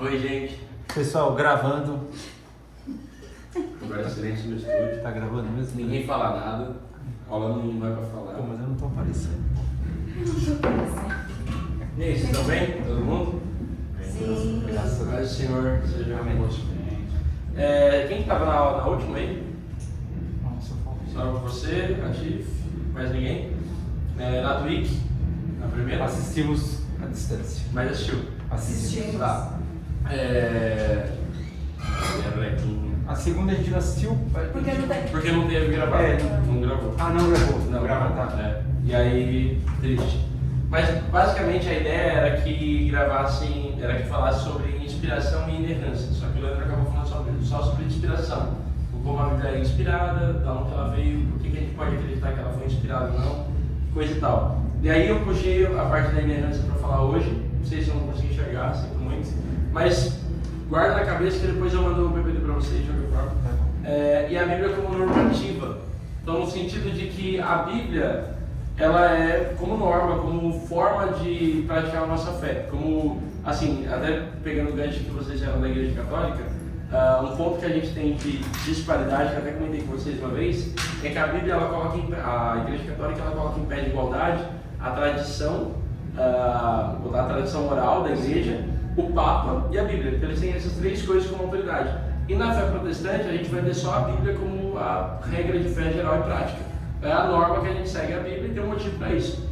Oi, gente. Pessoal, gravando. Agora é silêncio no estúdio. Tá gravando mesmo? Ninguém fala nada. Aula não vai pra falar. Pô, mas eu não tô aparecendo. E aí, vocês estão bem? Todo mundo? Sim. Graças a Paz Deus. do Senhor seja conosco. Quem estava na última aí? Nossa, Só você, Atif, mais ninguém? Na Twitch, na primeira? assistimos à distância. Mas assistiu. Assistimos. Tá. A segunda a gente não assistiu. Porque não tem. Porque não teve gravado. Não gravou. Ah, não gravou. Não, gravou, tá. tá. E aí, triste. Mas basicamente a ideia era que gravassem, era que falasse sobre inspiração e inerrância. Só que o Leandro acabou falando só sobre inspiração. Como a Bíblia é inspirada, da onde ela veio, por que a gente pode acreditar que ela foi inspirada ou não, coisa e tal. E aí eu puxei a parte da inerrância para falar hoje. Não sei se eu não consegui enxergar, sinto muito. Mas guarda na cabeça que depois eu mando o PPT para vocês de qualquer forma. E a Bíblia como normativa. Então, no sentido de que a Bíblia, ela é como norma, como forma de praticar a nossa fé. Como, assim, até pegando o gancho que vocês eram da Igreja Católica, um ponto que a gente tem de disparidade, que eu até comentei com vocês uma vez, é que a Bíblia, a Igreja Católica, ela coloca em pé de igualdade a tradição, a tradição oral da Igreja, o Papa e a Bíblia. Então, eles têm essas três coisas como autoridade. E na fé protestante, a gente vai ter só a Bíblia como a regra de fé geral e prática. É a norma que a gente segue a Bíblia e tem um motivo para isso.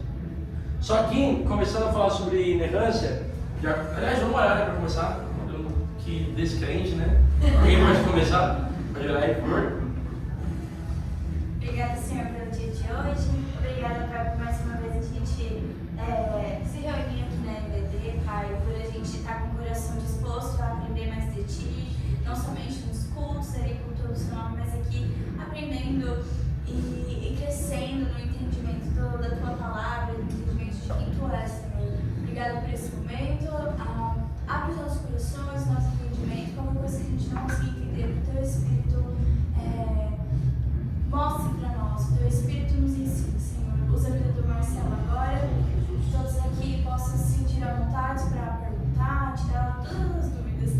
Só que, começando a falar sobre inerrância, aliás, vamos orar, né, para começar, que descrente, né? Alguém pode começar? Pode orar aí, por favor. Obrigada, Senhor, pelo dia de hoje. Obrigada, Pai, por mais uma vez a gente se reunir aqui na MBD, Pai, por a gente estar com o coração disposto a aprender mais de Ti, não somente nos cultos, ali com todo o seu nome, mas aqui aprendendo e crescendo no entendimento da Tua palavra, no entendimento de quem Tu és, Senhor. Obrigada por esse momento. Abre os nossos corações, nosso entendimento, qualquer coisa que a gente não consiga entender, que o Teu Espírito mostre para nós, que o Teu Espírito nos ensine, Senhor. Usa a vida do Marcelo agora, que todos aqui possam se sentir à vontade para perguntar, tirar todas as dúvidas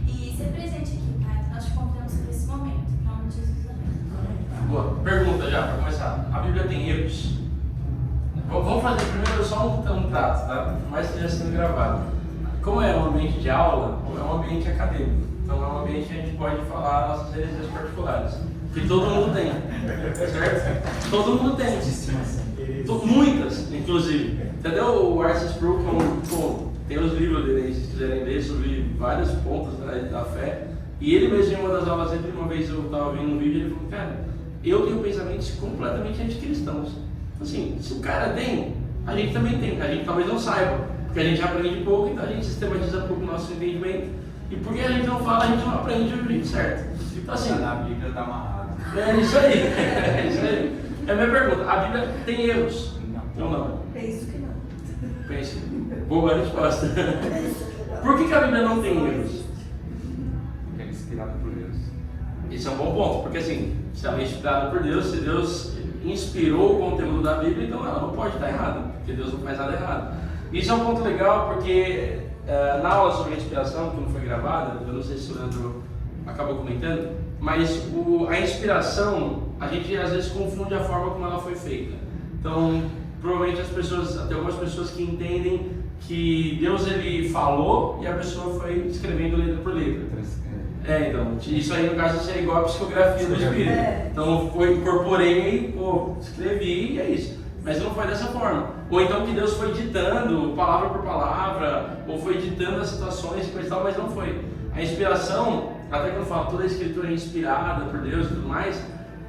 e ser presente aqui, Pai. Nós te convidamos por esse momento. Em nome de Jesus, amém. Boa. Pergunta já, para começar. A Bíblia tem erros? Vamos fazer primeiro só um trato, tá? Por mais que esteja sendo gravado. Como é um ambiente de aula, é um ambiente acadêmico. Então é um ambiente que a gente pode falar nossas heresias particulares. Que todo mundo tem, certo? Todo mundo tem. Muitas, inclusive. Entendeu? O R.C. Sproul, tem os livros dele aí, se vocês quiserem ler, sobre vários pontos da fé. E ele mesmo, em uma das aulas dele, uma vez eu estava vendo um vídeo, ele falou, cara, eu tenho pensamentos completamente anticristãos. Assim, se o cara tem, a gente também tem. A gente talvez não saiba, porque a gente aprende pouco, então a gente sistematiza pouco o nosso entendimento. E porque a gente não fala, a gente não aprende o jeito certo. Então assim, A Bíblia tá amarrada. é isso aí. É isso aí. É a minha pergunta, a Bíblia tem erros? Ou não? Penso que não. Pense. Boa resposta. Por que a Bíblia não tem erros? Porque é inspirado por Deus. Isso é um bom ponto, porque assim, se ela é inspirada por Deus, se Deus inspirou o conteúdo da Bíblia, então ela não pode estar errada, porque Deus não faz nada errado. Isso é um ponto legal, porque na aula sobre inspiração, que não foi gravada, eu não sei se o Leandro acabou comentando, mas a inspiração, a gente às vezes confunde a forma como ela foi feita. Então, provavelmente tem algumas pessoas que entendem que Deus ele falou e a pessoa foi escrevendo letra por letra. Então, isso aí no caso seria igual a psicografia do Espírito. Então, incorporei, escrevi e é isso. Mas não foi dessa forma. Ou então que Deus foi ditando palavra por palavra, ou foi ditando as situações e coisa e tal, mas não foi. A inspiração, até quando fala toda a escritura é inspirada por Deus e tudo mais,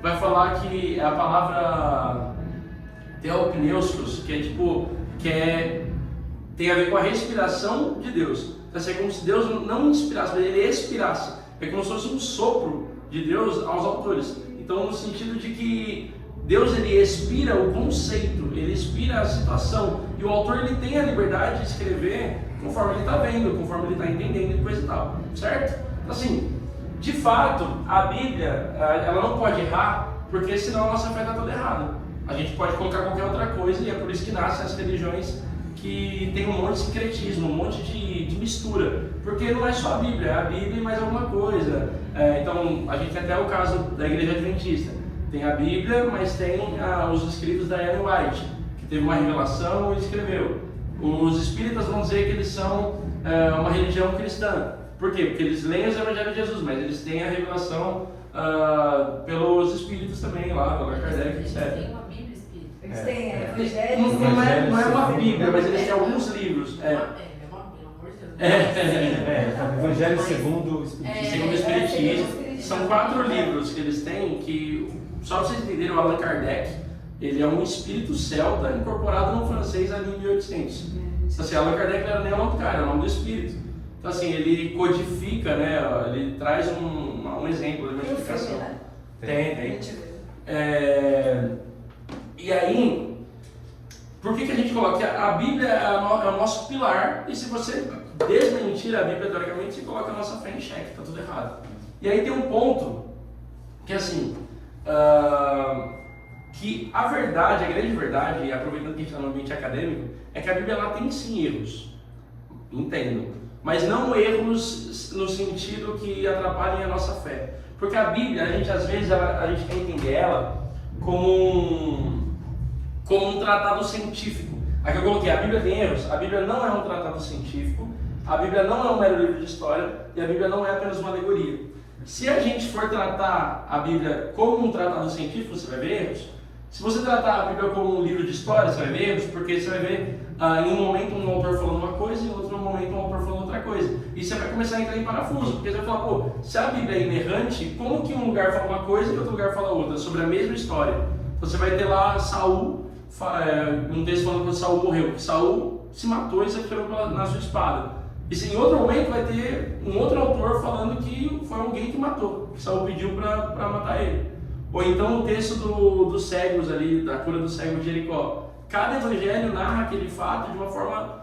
vai falar que a palavra theopneustos, tem a ver com a respiração de Deus. Então, é como se Deus não inspirasse, mas ele expirasse. É como se fosse um sopro de Deus aos autores. Então, no sentido de que Deus ele expira o conceito, ele expira a situação. E o autor ele tem a liberdade de escrever conforme ele está vendo, conforme ele está entendendo e coisa e tal. Certo? Então, assim, de fato, a Bíblia ela não pode errar, porque senão a nossa fé está toda errada. A gente pode colocar qualquer outra coisa e é por isso que nascem as religiões que tem um monte de sincretismo, um monte de mistura, porque não é só a Bíblia, é a Bíblia e mais alguma coisa. Então, a gente tem até o caso da Igreja Adventista. Tem a Bíblia, mas tem os escritos da Ellen White, que teve uma revelação e escreveu. Os espíritas vão dizer que eles são uma religião cristã. Por quê? Porque eles leem os evangelhos de Jesus, mas eles têm a revelação pelos espíritos também, lá, pela Kardec, etc. Tem uma Bíblia espírita. Eles têm Não é uma Bíblia, mas eles têm alguns livros. Evangelho segundo o Espiritismo. Segundo o Espiritismo. São 4 livros que eles têm que, só para vocês entenderem, o Allan Kardec, ele é um espírito celta incorporado no francês ali em 1800. Então, assim, Allan Kardec não era nem o nome do cara, é o nome do espírito. Então, assim, ele codifica, né, ele traz um exemplo de uma explicação. Tem. E aí, por que a gente coloca? A Bíblia é o nosso pilar, e se você desmentir a Bíblia, teoricamente, você coloca a nossa fé em xeque, está tudo errado. E aí tem um ponto que, assim, que a verdade, a grande verdade, e aproveitando que a gente está no ambiente acadêmico, é que a Bíblia ela tem sim erros, entendo, mas não erros no sentido que atrapalhem a nossa fé. Porque a Bíblia, a gente às vezes a gente quer entender ela como um tratado científico. Aqui eu coloquei, a Bíblia tem erros, a Bíblia não é um tratado científico, a Bíblia não é um mero livro de história e a Bíblia não é apenas uma alegoria. Se a gente for tratar a Bíblia como um tratado científico, você vai ver erros. Se você tratar a Bíblia como um livro de história, você vai ver erros, porque você vai ver em um momento um autor falando uma coisa e em outro momento um autor falando outra coisa. E você vai começar a entrar em parafuso, porque você vai falar, pô, se a Bíblia é inerrante, como que um lugar fala uma coisa e outro lugar fala outra, sobre a mesma história? Então você vai ter lá Saul, um texto falando que Saul morreu, porque Saul se matou e se atirou na sua espada. E se em outro momento vai ter um outro autor falando que foi alguém que matou, que Saul pediu para matar ele. Ou então o texto dos cegos ali, da cura do cego de Jericó. Cada evangelho narra aquele fato de uma forma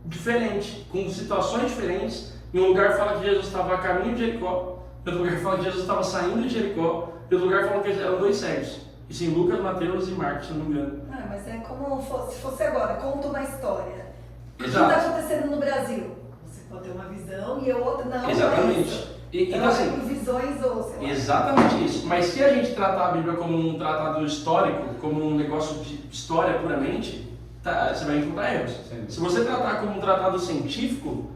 diferente, com situações diferentes. Em um lugar fala que Jesus estava a caminho de Jericó, em outro lugar fala que Jesus estava saindo de Jericó, em outro lugar fala que eram 2 cegos. Isso em Lucas, Mateus e Marcos, se não me engano. Mas é como se fosse agora, conta uma história. O que Exato. está acontecendo no Brasil? Você pode ter uma visão e a outra não. Exatamente. Então, assim, visões ou sei lá. Exatamente isso. Mas se a gente tratar a Bíblia como um tratado histórico, como um negócio de história puramente, você vai encontrar erros. Se você tratar como um tratado científico,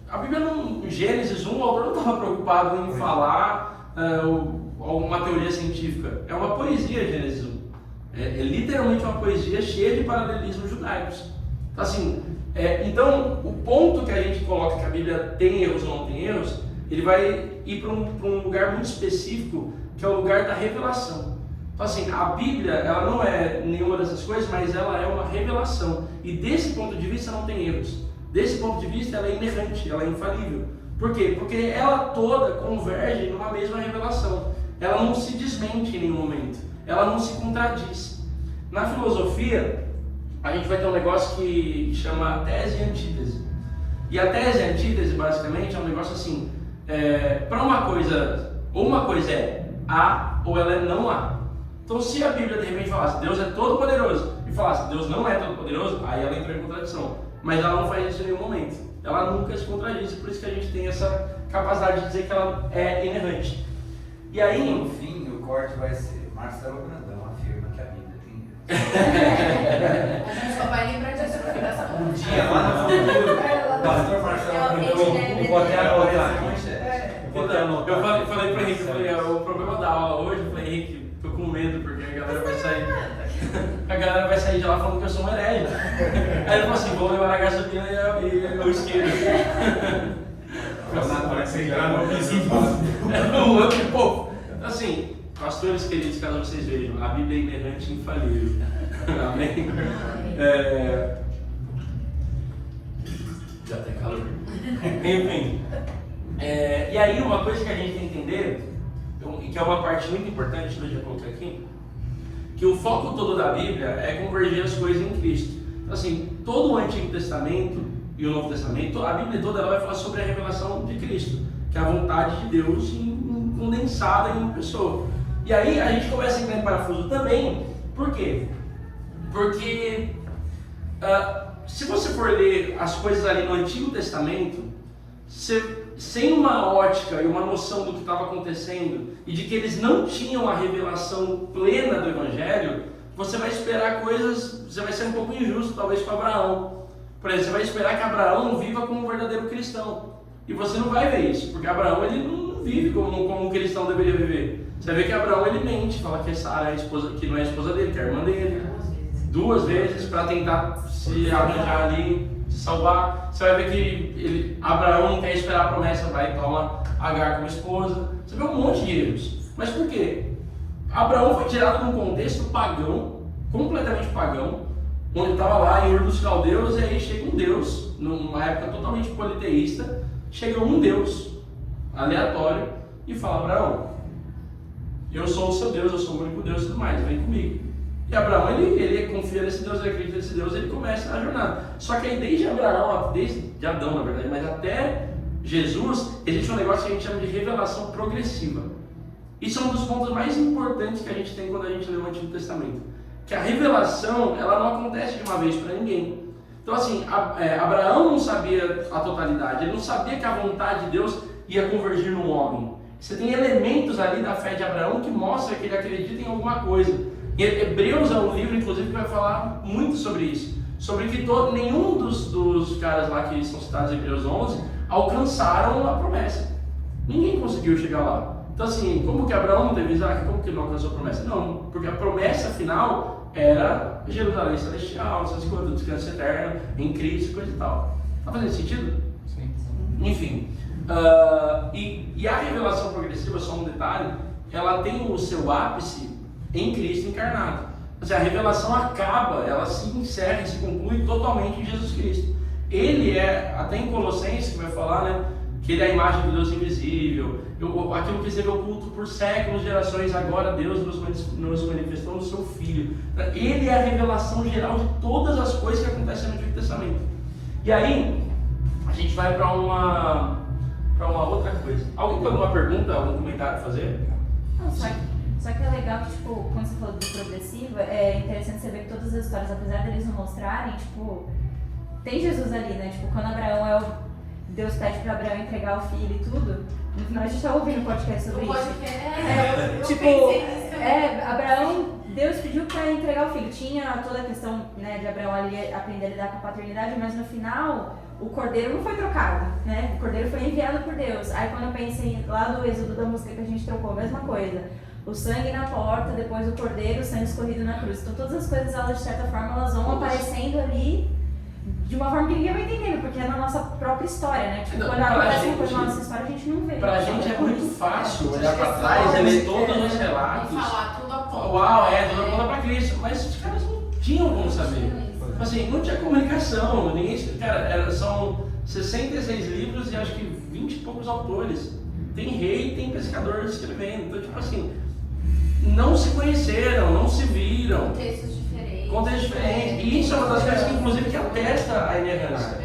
a Bíblia, no Gênesis 1, o autor não estava preocupado em falar uma teoria científica. É uma poesia, Gênesis 1. É literalmente uma poesia cheia de paralelismos judaicos. Então, assim, então, o ponto que a gente coloca que a Bíblia tem erros ou não tem erros, ele vai ir para um lugar muito específico, que é o lugar da revelação. Então, assim, a Bíblia, ela não é nenhuma dessas coisas, mas ela é uma revelação. E desse ponto de vista não tem erros. Desse ponto de vista ela é inerrante, ela é infalível. Por quê? Porque ela toda converge numa mesma revelação. Ela não se desmente em nenhum momento. Ela não se contradiz. Na filosofia, a gente vai ter um negócio que chama tese e antítese. E a tese e a antítese, basicamente, é um negócio assim, para uma coisa, ou uma coisa é A, ou ela é não A. Então, se a Bíblia, de repente, falasse Deus é todo poderoso, e falasse Deus não é todo poderoso, aí ela entra em contradição. Mas ela não faz isso em nenhum momento. Ela nunca se contradiz, por isso que a gente tem essa capacidade de dizer que ela é inerrante. E aí... No fim, o corte vai ser Marcelo Brandão afirma que a Bíblia tem A gente só vai lembrar disso no fim dessa um dia lá no futuro, o pastor Marcelo Brandão, vou até anotar aqui. Eu falei para Henrique, o problema da aula hoje, eu falei, Henrique, tô com medo porque a galera vai sair. A galera vai sair de lá falando que eu sou um herege. Aí ele falou assim, vou levar a gasolina e o isqueiro. Vai ser grave, Pô, assim, pastores queridos, caso vocês vejam, a Bíblia é inerrante e infalível. Amém? Já tem calor. Enfim. E aí uma coisa que a gente tem que entender, e que é uma parte muito importante, que eu já coloquei aqui, que o foco todo da Bíblia é convergir as coisas em Cristo. Então, assim, todo o Antigo Testamento e o Novo Testamento, a Bíblia toda ela vai falar sobre a revelação de Cristo, que é a vontade de Deus condensada em uma pessoa. E aí a gente começa a entrar em parafuso também, por quê? Porque se você for ler as coisas ali no Antigo Testamento, sem uma ótica e uma noção do que estava acontecendo e de que eles não tinham a revelação plena do Evangelho, você vai esperar coisas, você vai ser um pouco injusto talvez com Abraão. Por exemplo, você vai esperar que Abraão viva como um verdadeiro cristão. E você não vai ver isso, porque Abraão ele não vive como um cristão deveria viver. Você vai ver que Abraão ele mente, fala que Sara é a esposa, que não é a esposa dele, que é a irmã dele. 2 vezes para tentar se arranjar ali, se salvar. Você vai ver que Abraão não quer esperar a promessa, vai e toma Agar como esposa. Você vê um monte de erros. Mas por quê? Abraão foi tirado de um contexto pagão, completamente pagão, onde estava lá em Ur dos Caldeus, e aí chega um Deus, numa época totalmente politeísta, chega um Deus aleatório e fala: Abraão, eu sou o seu Deus, eu sou o único Deus e tudo mais, vem comigo. E Abraão, ele confia nesse Deus, ele acredita nesse Deus, ele começa a jornada. Só que aí desde Abraão, desde Adão na verdade, mas até Jesus, existe um negócio que a gente chama de revelação progressiva. Isso é um dos pontos mais importantes que a gente tem quando a gente lê o Antigo Testamento. Que a revelação, ela não acontece de uma vez para ninguém. Então assim, Abraão não sabia a totalidade, ele não sabia que a vontade de Deus ia convergir num homem. Você tem elementos ali da fé de Abraão que mostra que ele acredita em alguma coisa. E Hebreus é um livro, inclusive, que vai falar muito sobre isso. Sobre que nenhum dos caras lá que são citados em Hebreus 11 alcançaram a promessa. Ninguém conseguiu chegar lá. Então assim, como que Abraão não teve Isaac? Como que ele não alcançou a promessa? Não, porque a promessa final era Jerusalém Celestial, essas coisas, descanso eterno, em Cristo, coisa e tal. Tá fazendo sentido? Sim. Enfim. E a revelação progressiva, só um detalhe, ela tem o seu ápice em Cristo encarnado. Ou seja, a revelação acaba, ela se encerra e se conclui totalmente em Jesus Cristo. Ele é, até em Colossenses que vai falar, né, que ele é a imagem do Deus invisível, aquilo que esteve oculto por séculos, gerações, agora Deus nos manifestou no seu Filho. Ele é a revelação geral de todas as coisas que acontecem no Antigo Testamento. E aí, a gente vai para uma outra coisa. Alguém tem alguma pergunta, algum comentário a fazer? Não, só que é legal que, tipo, quando você falou do progressivo, é interessante você ver que todas as histórias, apesar deles não mostrarem, tipo, tem Jesus ali, né? Tipo, quando Deus pede para Abraão entregar o filho e tudo, no final a gente tá ouvindo um podcast sobre isso. Abraão, Deus pediu para entregar o filho. Tinha toda a questão, né, de Abraão ali aprender a lidar com a paternidade, mas no final o cordeiro não foi trocado, né? O cordeiro foi enviado por Deus. Aí quando eu pensei lá do êxodo da música que a gente trocou, a mesma coisa. O sangue na porta, depois o cordeiro, o sangue escorrido na cruz. Então todas as coisas, elas de certa forma, elas vão aparecendo ali de uma forma que ninguém vai entendendo, porque é na nossa própria história, né? Tipo, quando acontece uma coisa na nossa história, a gente não vê. Pra gente é muito fácil olhar pra trás e ler todos os relatos. E falar tudo a ponta. Uau, tudo aponta pra Cristo. Mas os caras não tinham como saber. Assim, não tinha comunicação. São 66 livros e acho que 20 e poucos autores. Tem rei, tem pescador escrevendo. Então, tipo assim, não se conheceram, não se viram. Contextos diferentes. E isso é uma das coisas que, inclusive, que atesta a inerrância.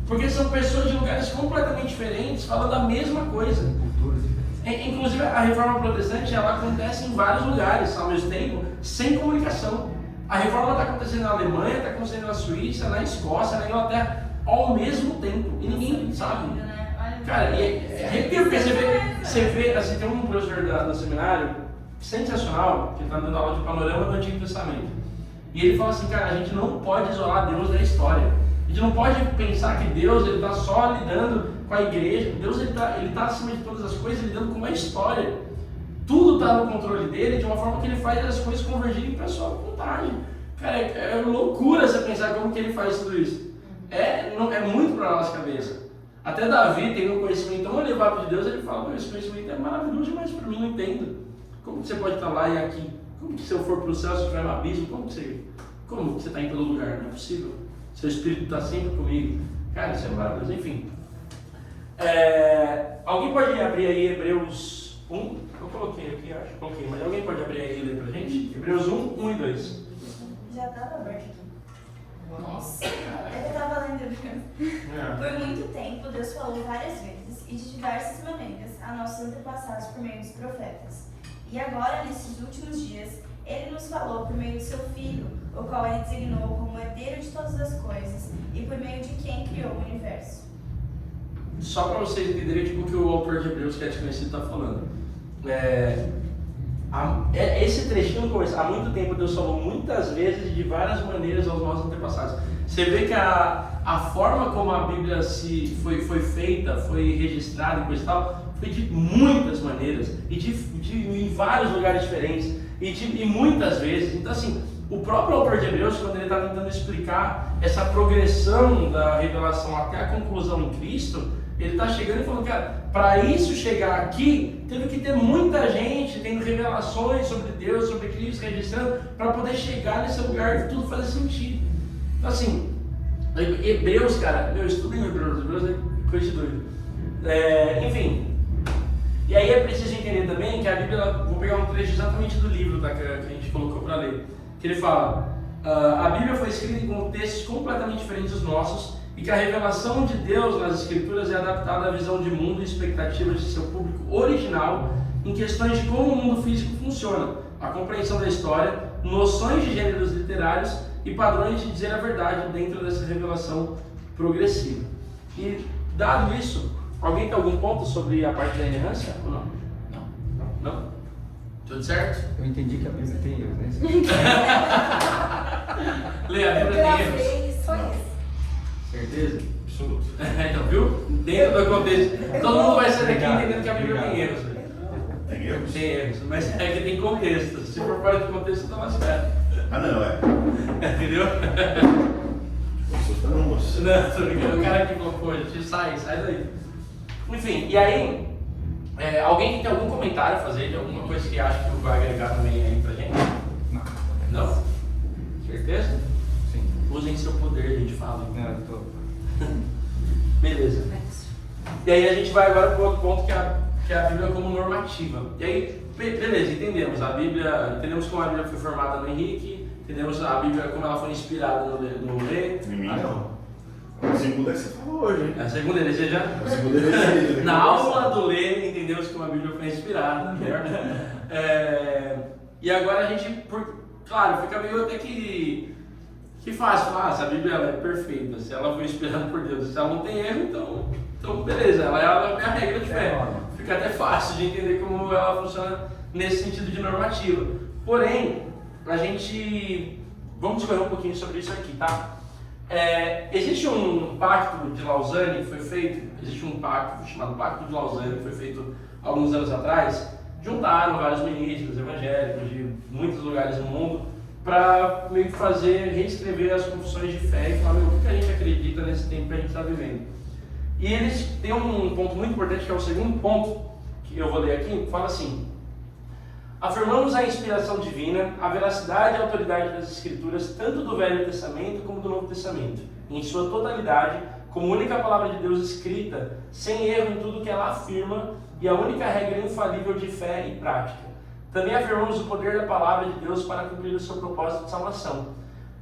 Porque são pessoas de lugares completamente diferentes falando a mesma coisa. Culturas diferentes. Inclusive, a reforma protestante, ela acontece em vários lugares ao mesmo tempo, sem comunicação. A reforma está acontecendo na Alemanha, está acontecendo na Suíça, na Escócia, na Inglaterra, ao mesmo tempo. E ninguém sabe. Cara, arrepio, porque você vê, assim, tem um professor do seminário sensacional, que está dando aula de panorama do Antigo Testamento. E ele fala assim, cara, a gente não pode isolar Deus da história. A gente não pode pensar que Deus está só lidando com a igreja. Deus ele tá acima de todas as coisas, lidando com a história. Tudo está no controle dele, de uma forma que ele faz as coisas convergirem para a sua vontade. Cara, é loucura você pensar como que ele faz tudo isso. É muito para a nossa cabeça. Até Davi tem um conhecimento tão elevado de Deus, ele fala, esse conhecimento é maravilhoso, mas para mim não entendo. Como que você pode estar lá e aqui? Como que se eu for para o céu, se eu estiver no abismo, como que você está em todo lugar? Não é possível. Seu Espírito está sempre comigo. Cara, isso é maravilhoso. Enfim. Alguém pode abrir aí Hebreus 1? Eu coloquei aqui, acho. Coloquei, mas alguém pode abrir aí e ler pra gente? Hebreus 1 e 2. Já estava aberto aqui. Nossa. Eu estava lendo. Por muito tempo, Deus falou várias vezes e de diversas maneiras a nossos antepassados por meio dos profetas. E agora, nesses últimos dias, Ele nos falou por meio do seu Filho, o qual ele designou como herdeiro de todas as coisas e por meio de quem criou o universo. Só para vocês entenderem tipo, o que o autor de Hebreus, que é desconhecido, está falando. Esse trechinho começa. Há muito tempo Deus falou muitas vezes e de várias maneiras aos nossos antepassados. Você vê que a forma como a Bíblia foi feita, foi registrada e coisa e tal, foi de muitas maneiras e em vários lugares diferentes e muitas vezes. Então assim, o próprio autor de Hebreus, quando ele está tentando explicar essa progressão da revelação até a conclusão em Cristo, ele está chegando e falando, cara, para isso chegar aqui, teve que ter muita gente tendo revelações sobre Deus, sobre Cristo, registrando, para poder chegar nesse lugar e tudo fazer sentido. Então assim, Hebreus, cara, meu estudo em Hebreus é coisa de doido. Enfim, e aí é preciso entender também que a Bíblia, vou pegar um trecho exatamente do livro que a gente colocou para ler, que ele fala, a Bíblia foi escrita em contextos completamente diferentes dos nossos, e que a revelação de Deus nas Escrituras é adaptada à visão de mundo e expectativas de seu público original em questões de como o mundo físico funciona, a compreensão da história, noções de gêneros literários e padrões de dizer a verdade dentro dessa revelação progressiva. E, dado isso, alguém tem algum ponto sobre a parte da inerrância ou não? Não? Tudo certo? Eu entendi que a Bíblia tem erros, né? Lê, a Bíblia tem erros. Só isso. Certeza? Absoluto. Então, viu? Dentro do contexto. Todo mundo vai sair daqui entendendo que a Bíblia tem erros. Tem erros? Tem erros, mas é que tem contexto. Se for fora do contexto, tá lascado. Ah, não, Entendeu? Não, moço. Não, tô brincando. O cara que falou, pô, gente, sai daí. Enfim, e aí, alguém tem algum comentário a fazer de alguma coisa que acha que vai agregar também aí pra gente? Não? Certeza? Sim. Usem seu poder, a gente fala. Não, eu tô. Beleza. E aí a gente vai agora para o outro ponto que é a Bíblia como normativa. E aí, beleza, entendemos a Bíblia, entendemos como a Bíblia foi formada no Henrique, entendemos a Bíblia como ela foi inspirada no Lê. Em mim não. A segunda que você falou hoje, hein? A segunda heresia já? A segunda heresia. Na aula do Lê, entendemos como a Bíblia foi inspirada, certo? E agora a gente, claro, fica meio até que fácil falar, se a Bíblia é perfeita, se ela foi inspirada por Deus, se ela não tem erro, então beleza, ela é a regra de fé. Fica até fácil de entender como ela funciona nesse sentido de normativa. Porém, vamos discorrer um pouquinho sobre isso aqui, tá? Existe um pacto de Lausanne que foi feito, existe um pacto chamado Pacto de Lausanne que foi feito alguns anos atrás, juntaram vários ministros evangélicos de muitos lugares do mundo para meio que reescrever as confissões de fé e falar o que a gente acredita nesse tempo que a gente está vivendo. E eles têm um ponto muito importante, que é o segundo ponto, que eu vou ler aqui, que fala assim: afirmamos a inspiração divina, a veracidade e a autoridade das Escrituras, tanto do Velho Testamento como do Novo Testamento, em sua totalidade, como única palavra de Deus escrita, sem erro em tudo que ela afirma, e a única regra infalível de fé e prática. Também afirmamos o poder da palavra de Deus para cumprir o seu propósito de salvação.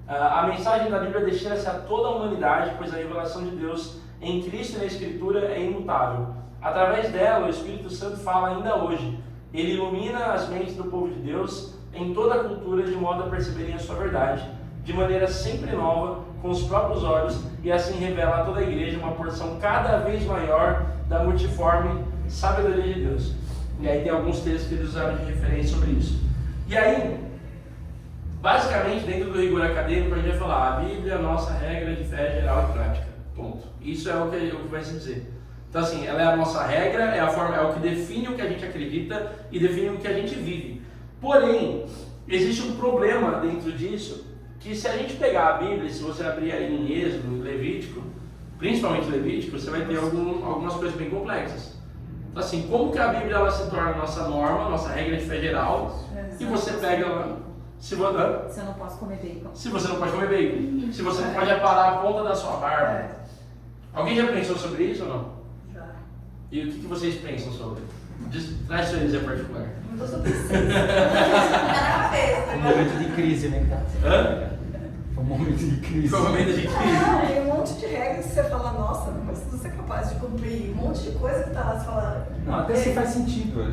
A mensagem da Bíblia destina-se a toda a humanidade, pois a revelação de Deus em Cristo e na Escritura é imutável. Através dela, o Espírito Santo fala ainda hoje. Ele ilumina as mentes do povo de Deus em toda a cultura, de modo a perceberem a sua verdade, de maneira sempre nova, com os próprios olhos, e assim revela a toda a igreja uma porção cada vez maior da multiforme sabedoria de Deus. E aí tem alguns textos que eles usaram de referência sobre isso. E aí, basicamente, dentro do rigor acadêmico, a gente vai falar: a Bíblia é a nossa regra de fé geral e prática. Ponto. Isso é o que vai se dizer. Então assim, ela é a nossa regra, é o que define o que a gente acredita e define o que a gente vive. Porém, existe um problema dentro disso, que se a gente pegar a Bíblia, se você abrir aí em Êxodo, em Levítico, principalmente Levítico, você vai ter algumas coisas bem complexas. Então assim, como que a Bíblia ela se torna nossa norma, nossa regra de fé geral, e você pega ela... Se você não pode comer bacon. Se você não pode comer bacon, se você não pode aparar a ponta da sua barba. Alguém já pensou sobre isso ou não? Já. E o que vocês pensam sobre? Traz sua heresia particular. Não tô sobre isso. Tá na cabeça. Um momento de crise, né? Hã? Foi um momento de crise. Foi um momento de crise. E um monte de regras que você fala, nossa, mas você é capaz de cumprir. Um monte de coisa que tá lá, você fala. Não, até se faz sentido, a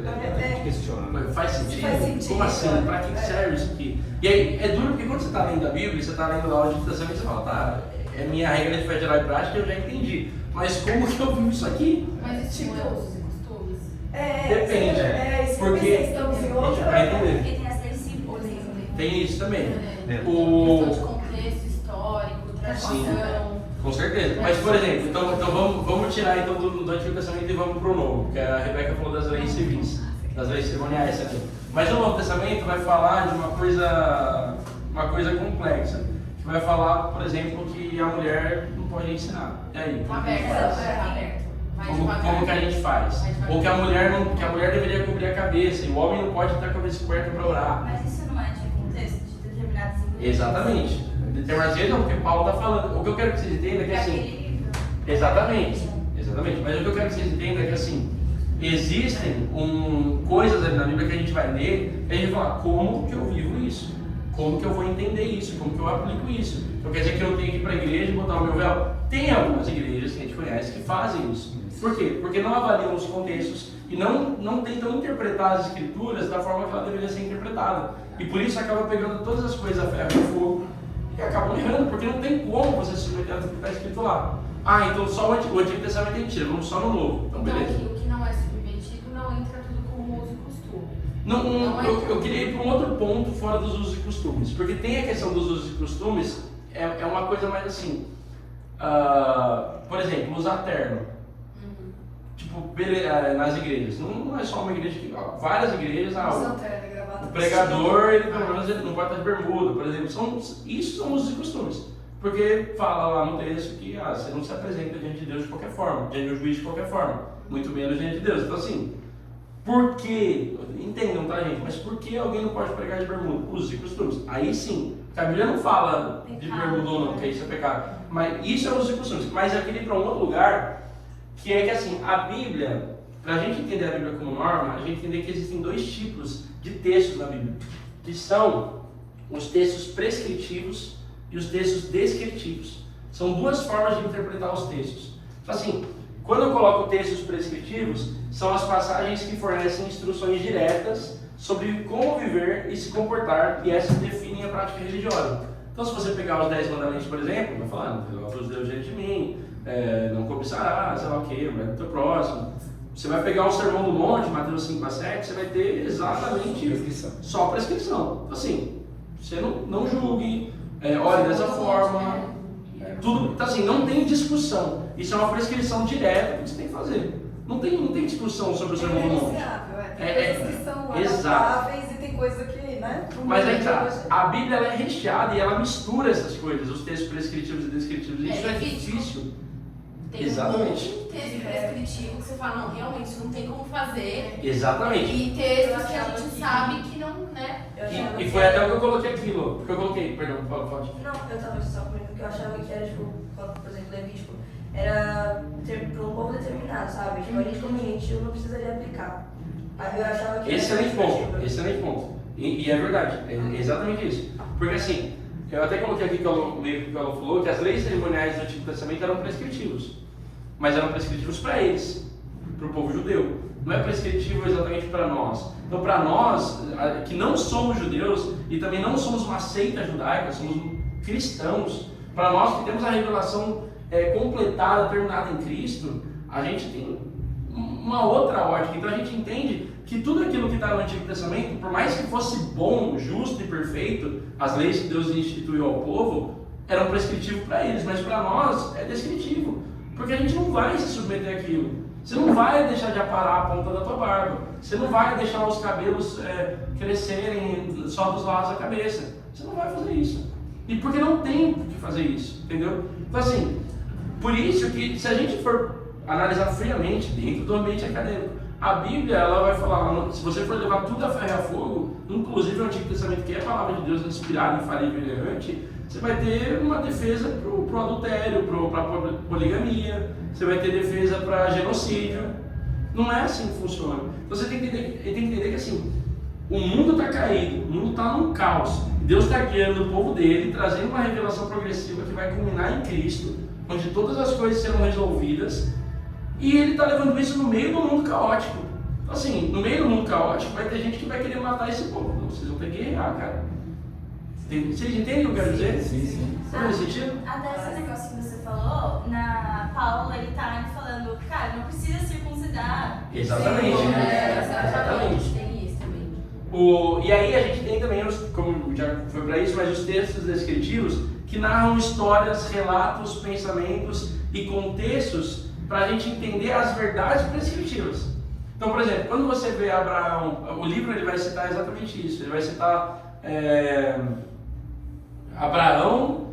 gente questiona. Mas faz sentido? Faz sentido. Como assim? Pra que serve isso aqui? E aí, é duro porque quando você está lendo a Bíblia, você está lendo lá o Antigo Testamento, você fala, tá, é minha regra de fé geral e prática, eu já entendi. Mas como que eu vivo isso aqui? Mas isso não é usos e costumes? Depende. Isso Porque estamos em outra. vai entender. Porque tem as leis simples. Tem isso também. Questão de contexto histórico, tradição. Com certeza. Mas, por exemplo, então vamos tirar então, do Antigo Testamento e vamos para o Novo, que a Rebeca falou das leis civis, das leis cerimoniais também. Mas o Novo Testamento vai falar de uma coisa complexa, que vai falar, por exemplo, que a mulher não pode ensinar. E aí? Como que a gente faz? Como que a gente faz? Ou que a mulher deveria cobrir a cabeça e o homem não pode estar com a cabeça coberta para orar. Mas isso não é de contexto de determinadas igrejas? Exatamente. Determinadas vezes não, porque Paulo está falando. O que eu quero que vocês entendam é que assim. Exatamente. Mas o que eu quero que vocês entendam é que assim, existem coisas ali na Bíblia que a gente vai ler e a gente vai falar, como que eu vivo isso? Como que eu vou entender isso? Como que eu aplico isso? Então quer dizer que eu tenho que ir para a igreja e botar o meu véu? Tem algumas igrejas que a gente conhece que fazem isso. Por quê? Porque não avaliam os contextos e não tentam interpretar as escrituras da forma que ela deveria ser interpretada. E por isso acaba pegando todas as coisas a ferro e fogo e acabam errando, porque não tem como você se submeter ao que está escrito lá. Ah, então só o Antigo Testamento é mentira, vamos só no Novo. Então beleza. Então, o que não é submetido não entra tudo como uso e costume. Eu queria ir para um outro ponto fora dos usos e costumes, porque tem a questão dos usos e costumes, é uma coisa mais assim, por exemplo, usar terno. Tipo, nas igrejas, não é só uma igreja que, várias igrejas, o pregador, ele pelo menos ele não pode estar de bermuda, por exemplo, isso são usos e costumes, porque fala lá no texto que você não se apresenta diante de Deus de qualquer forma, diante do juiz de qualquer forma, muito menos diante de Deus. Então assim, por que, entendam, tá gente, mas por que alguém não pode pregar de bermuda? Usos e costumes. Aí sim, a Bíblia não fala de bermuda ou não, porque isso é pecado, mas isso é usos e costumes. Mas eu queria ir para um outro lugar, que é que assim, a Bíblia, para a gente entender a Bíblia como norma, a gente entender que existem dois tipos de textos na Bíblia, que são os textos prescritivos e os textos descritivos. São duas formas de interpretar os textos. Então assim, quando eu coloco textos prescritivos, são as passagens que fornecem instruções diretas sobre como viver e se comportar, e essas definem a prática religiosa. Então se você pegar os 10 mandamentos, por exemplo, vai falar, não terás outros deuses diante de mim, não cobiçarás, sei lá o que, vai do teu próximo. Você vai pegar o Sermão do Monte, Mateus 5-7, você vai ter exatamente só prescrição. Então, assim, você não julgue, olhe dessa forma, tudo, então, assim, não tem discussão. Isso é uma prescrição direta que você tem que fazer. Não tem discussão sobre o Sermão do Monte. Tem coisas que são adaptáveis e tem coisa que, né? Mas aí tá, a Bíblia ela é recheada e ela mistura essas coisas, os textos prescritivos e descritivos. Isso é difícil. Tem Exatamente. um texto prescritivo que você fala, não, realmente isso não tem como fazer. Exatamente. E textos que a gente sabe que não, né? E foi até o que eu coloquei aqui, Lô. Porque eu coloquei, perdão, pode. Não, eu tava só comigo, porque eu achava que era, tipo, por exemplo, Levítico, era para um povo determinado, sabe? Tipo, a gente como gentil não precisaria aplicar. Aí eu achava que Excelente ponto. E é verdade, é exatamente isso. Porque assim, eu até coloquei aqui que o Elo falou que as leis cerimoniais do Antigo Testamento eram prescritivos, mas eram prescritivos para eles, para o povo judeu. Não é prescritivo exatamente para nós. Então, para nós, que não somos judeus e também não somos uma seita judaica, somos cristãos, para nós que temos a revelação completada, terminada em Cristo, a gente tem uma outra ótica. Então, a gente entende que tudo aquilo que está no Antigo Testamento, por mais que fosse bom, justo e perfeito, as leis que Deus instituiu ao povo, eram prescritivos para eles, mas para nós é descritivo, porque a gente não vai se submeter àquilo. Você não vai deixar de aparar a ponta da tua barba, você não vai deixar os cabelos crescerem só dos lados da cabeça, você não vai fazer isso. E porque não tem que fazer isso, entendeu? Então assim, por isso que se a gente for analisar friamente dentro do ambiente acadêmico, a Bíblia ela vai falar, se você for levar tudo a ferro e a fogo, inclusive o Antigo Testamento, que é a palavra de Deus inspirada, infalível e inerrante, você vai ter uma defesa para o adultério, para a poligamia, você vai ter defesa para genocídio. Não é assim que funciona. Então você tem que entender que assim, O mundo está caído, o mundo está num caos. Deus está guiando o povo dele, trazendo uma revelação progressiva que vai culminar em Cristo, onde todas as coisas serão resolvidas, e ele está levando isso no meio do mundo caótico. Então, assim, no meio do mundo caótico vai ter gente que vai querer matar esse povo. Então, vocês vão ter que guerrear, cara. Vocês entendem o que eu quero dizer? Sim. Faz sentido? Até esse negócio que você falou, na Paulo ele tá falando, cara, não precisa circuncidar. Exatamente. Exatamente. Tem isso também. E aí a gente tem também, como já foi para isso, mas os textos descritivos que narram histórias, relatos, pensamentos e contextos para a gente entender as verdades prescritivas. Então, por exemplo, quando você vê Abraão, o livro ele vai citar exatamente isso. Ele vai citar Abraão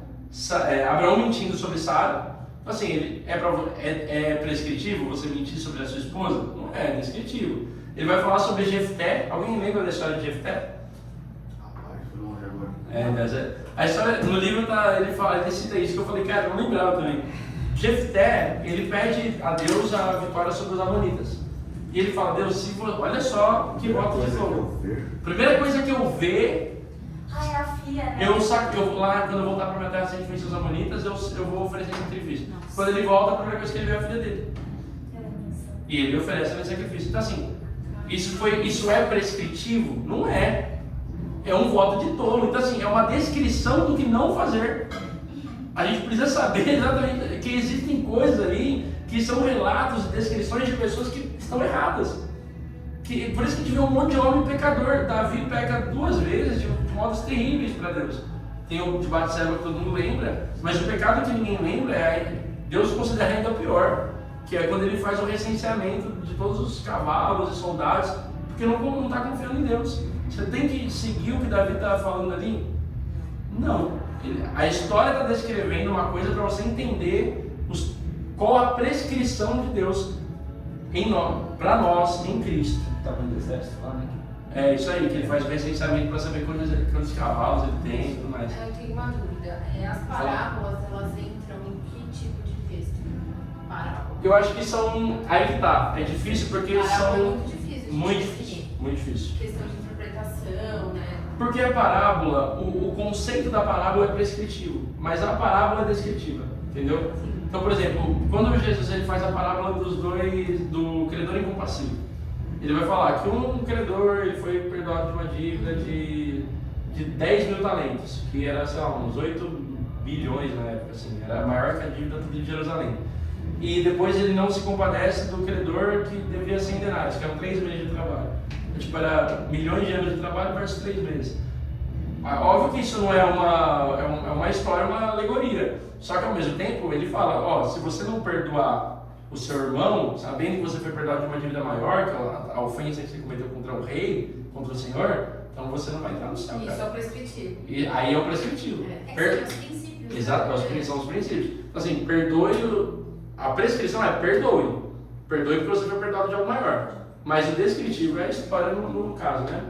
mentindo sobre Sara. Assim, é prescritivo você mentir sobre a sua esposa? Não é descritivo. Ele vai falar sobre Jefté. Alguém lembra da história de Jefté? Rapaz, foi longe agora. A história, no livro ele cita isso, que eu falei, cara, eu não lembrava também. Jefté, ele pede a Deus a vitória sobre os amonitas. E ele fala, Deus, olha só que voto de fogo. Primeira coisa que eu ver, Ai, a filha, né? lá, quando eu voltar para minha terra sem vencer os amonitas, eu vou oferecer sacrifício. Quando ele volta, a primeira coisa que ele vê é a filha dele. E ele oferece esse sacrifício. Então assim, isso é prescritivo? Não é. É um voto de tolo. Então assim, é uma descrição do que não fazer. A gente precisa saber exatamente que existem coisas ali que são relatos e descrições de pessoas que estão erradas. Por isso que a gente vê um monte de homem pecador. Davi peca 2 vezes de modos terríveis para Deus. Tem o de Batseba que todo mundo lembra, mas o pecado que ninguém lembra Deus considera ainda pior, que é quando ele faz o recenseamento de todos os cavalos e soldados, porque não está confiando em Deus. Você tem que seguir o que Davi está falando ali? Não. A história está descrevendo uma coisa para você entender qual a prescrição de Deus para nós em Cristo. Estava no exército lá, né? É isso aí, que ele faz o recenseamento para saber quantos cavalos ele tem e tudo mais. Eu tenho uma dúvida. As parábolas, elas entram em que tipo de texto? Parábola. Eu acho que são. Aí que tá. É difícil porque Parábola são. é muito difícil. Muito difícil. Muito difícil. Questão de interpretação, né? Porque a parábola, o conceito da parábola é prescritivo, mas a parábola é descritiva, entendeu? Sim. Então, por exemplo, quando Jesus ele faz a parábola do credor incompassível, ele vai falar que um credor ele foi perdoado de uma dívida de 10 mil talentos, que era, sei lá, uns 8 bilhões na época, assim, era maior que a dívida de Jerusalém. E depois ele não se compadece do credor que devia 100 denários, que eram 3 meses de trabalho. Tipo, era milhões de anos de trabalho versus 3 meses. Óbvio que isso não é uma história, uma alegoria. Só que ao mesmo tempo ele fala, se você não perdoar o seu irmão, sabendo que você foi perdoado de uma dívida maior, que é a ofensa que você cometeu contra o rei, contra o Senhor, então você não vai entrar no céu. Isso cara. é o prescritivo. E aí é o prescritivo. São os princípios. Exato, são os princípios. Então, assim, a prescrição é perdoe. Perdoe porque você foi perdoado de algo maior. Mas o descritivo é a história no caso, né?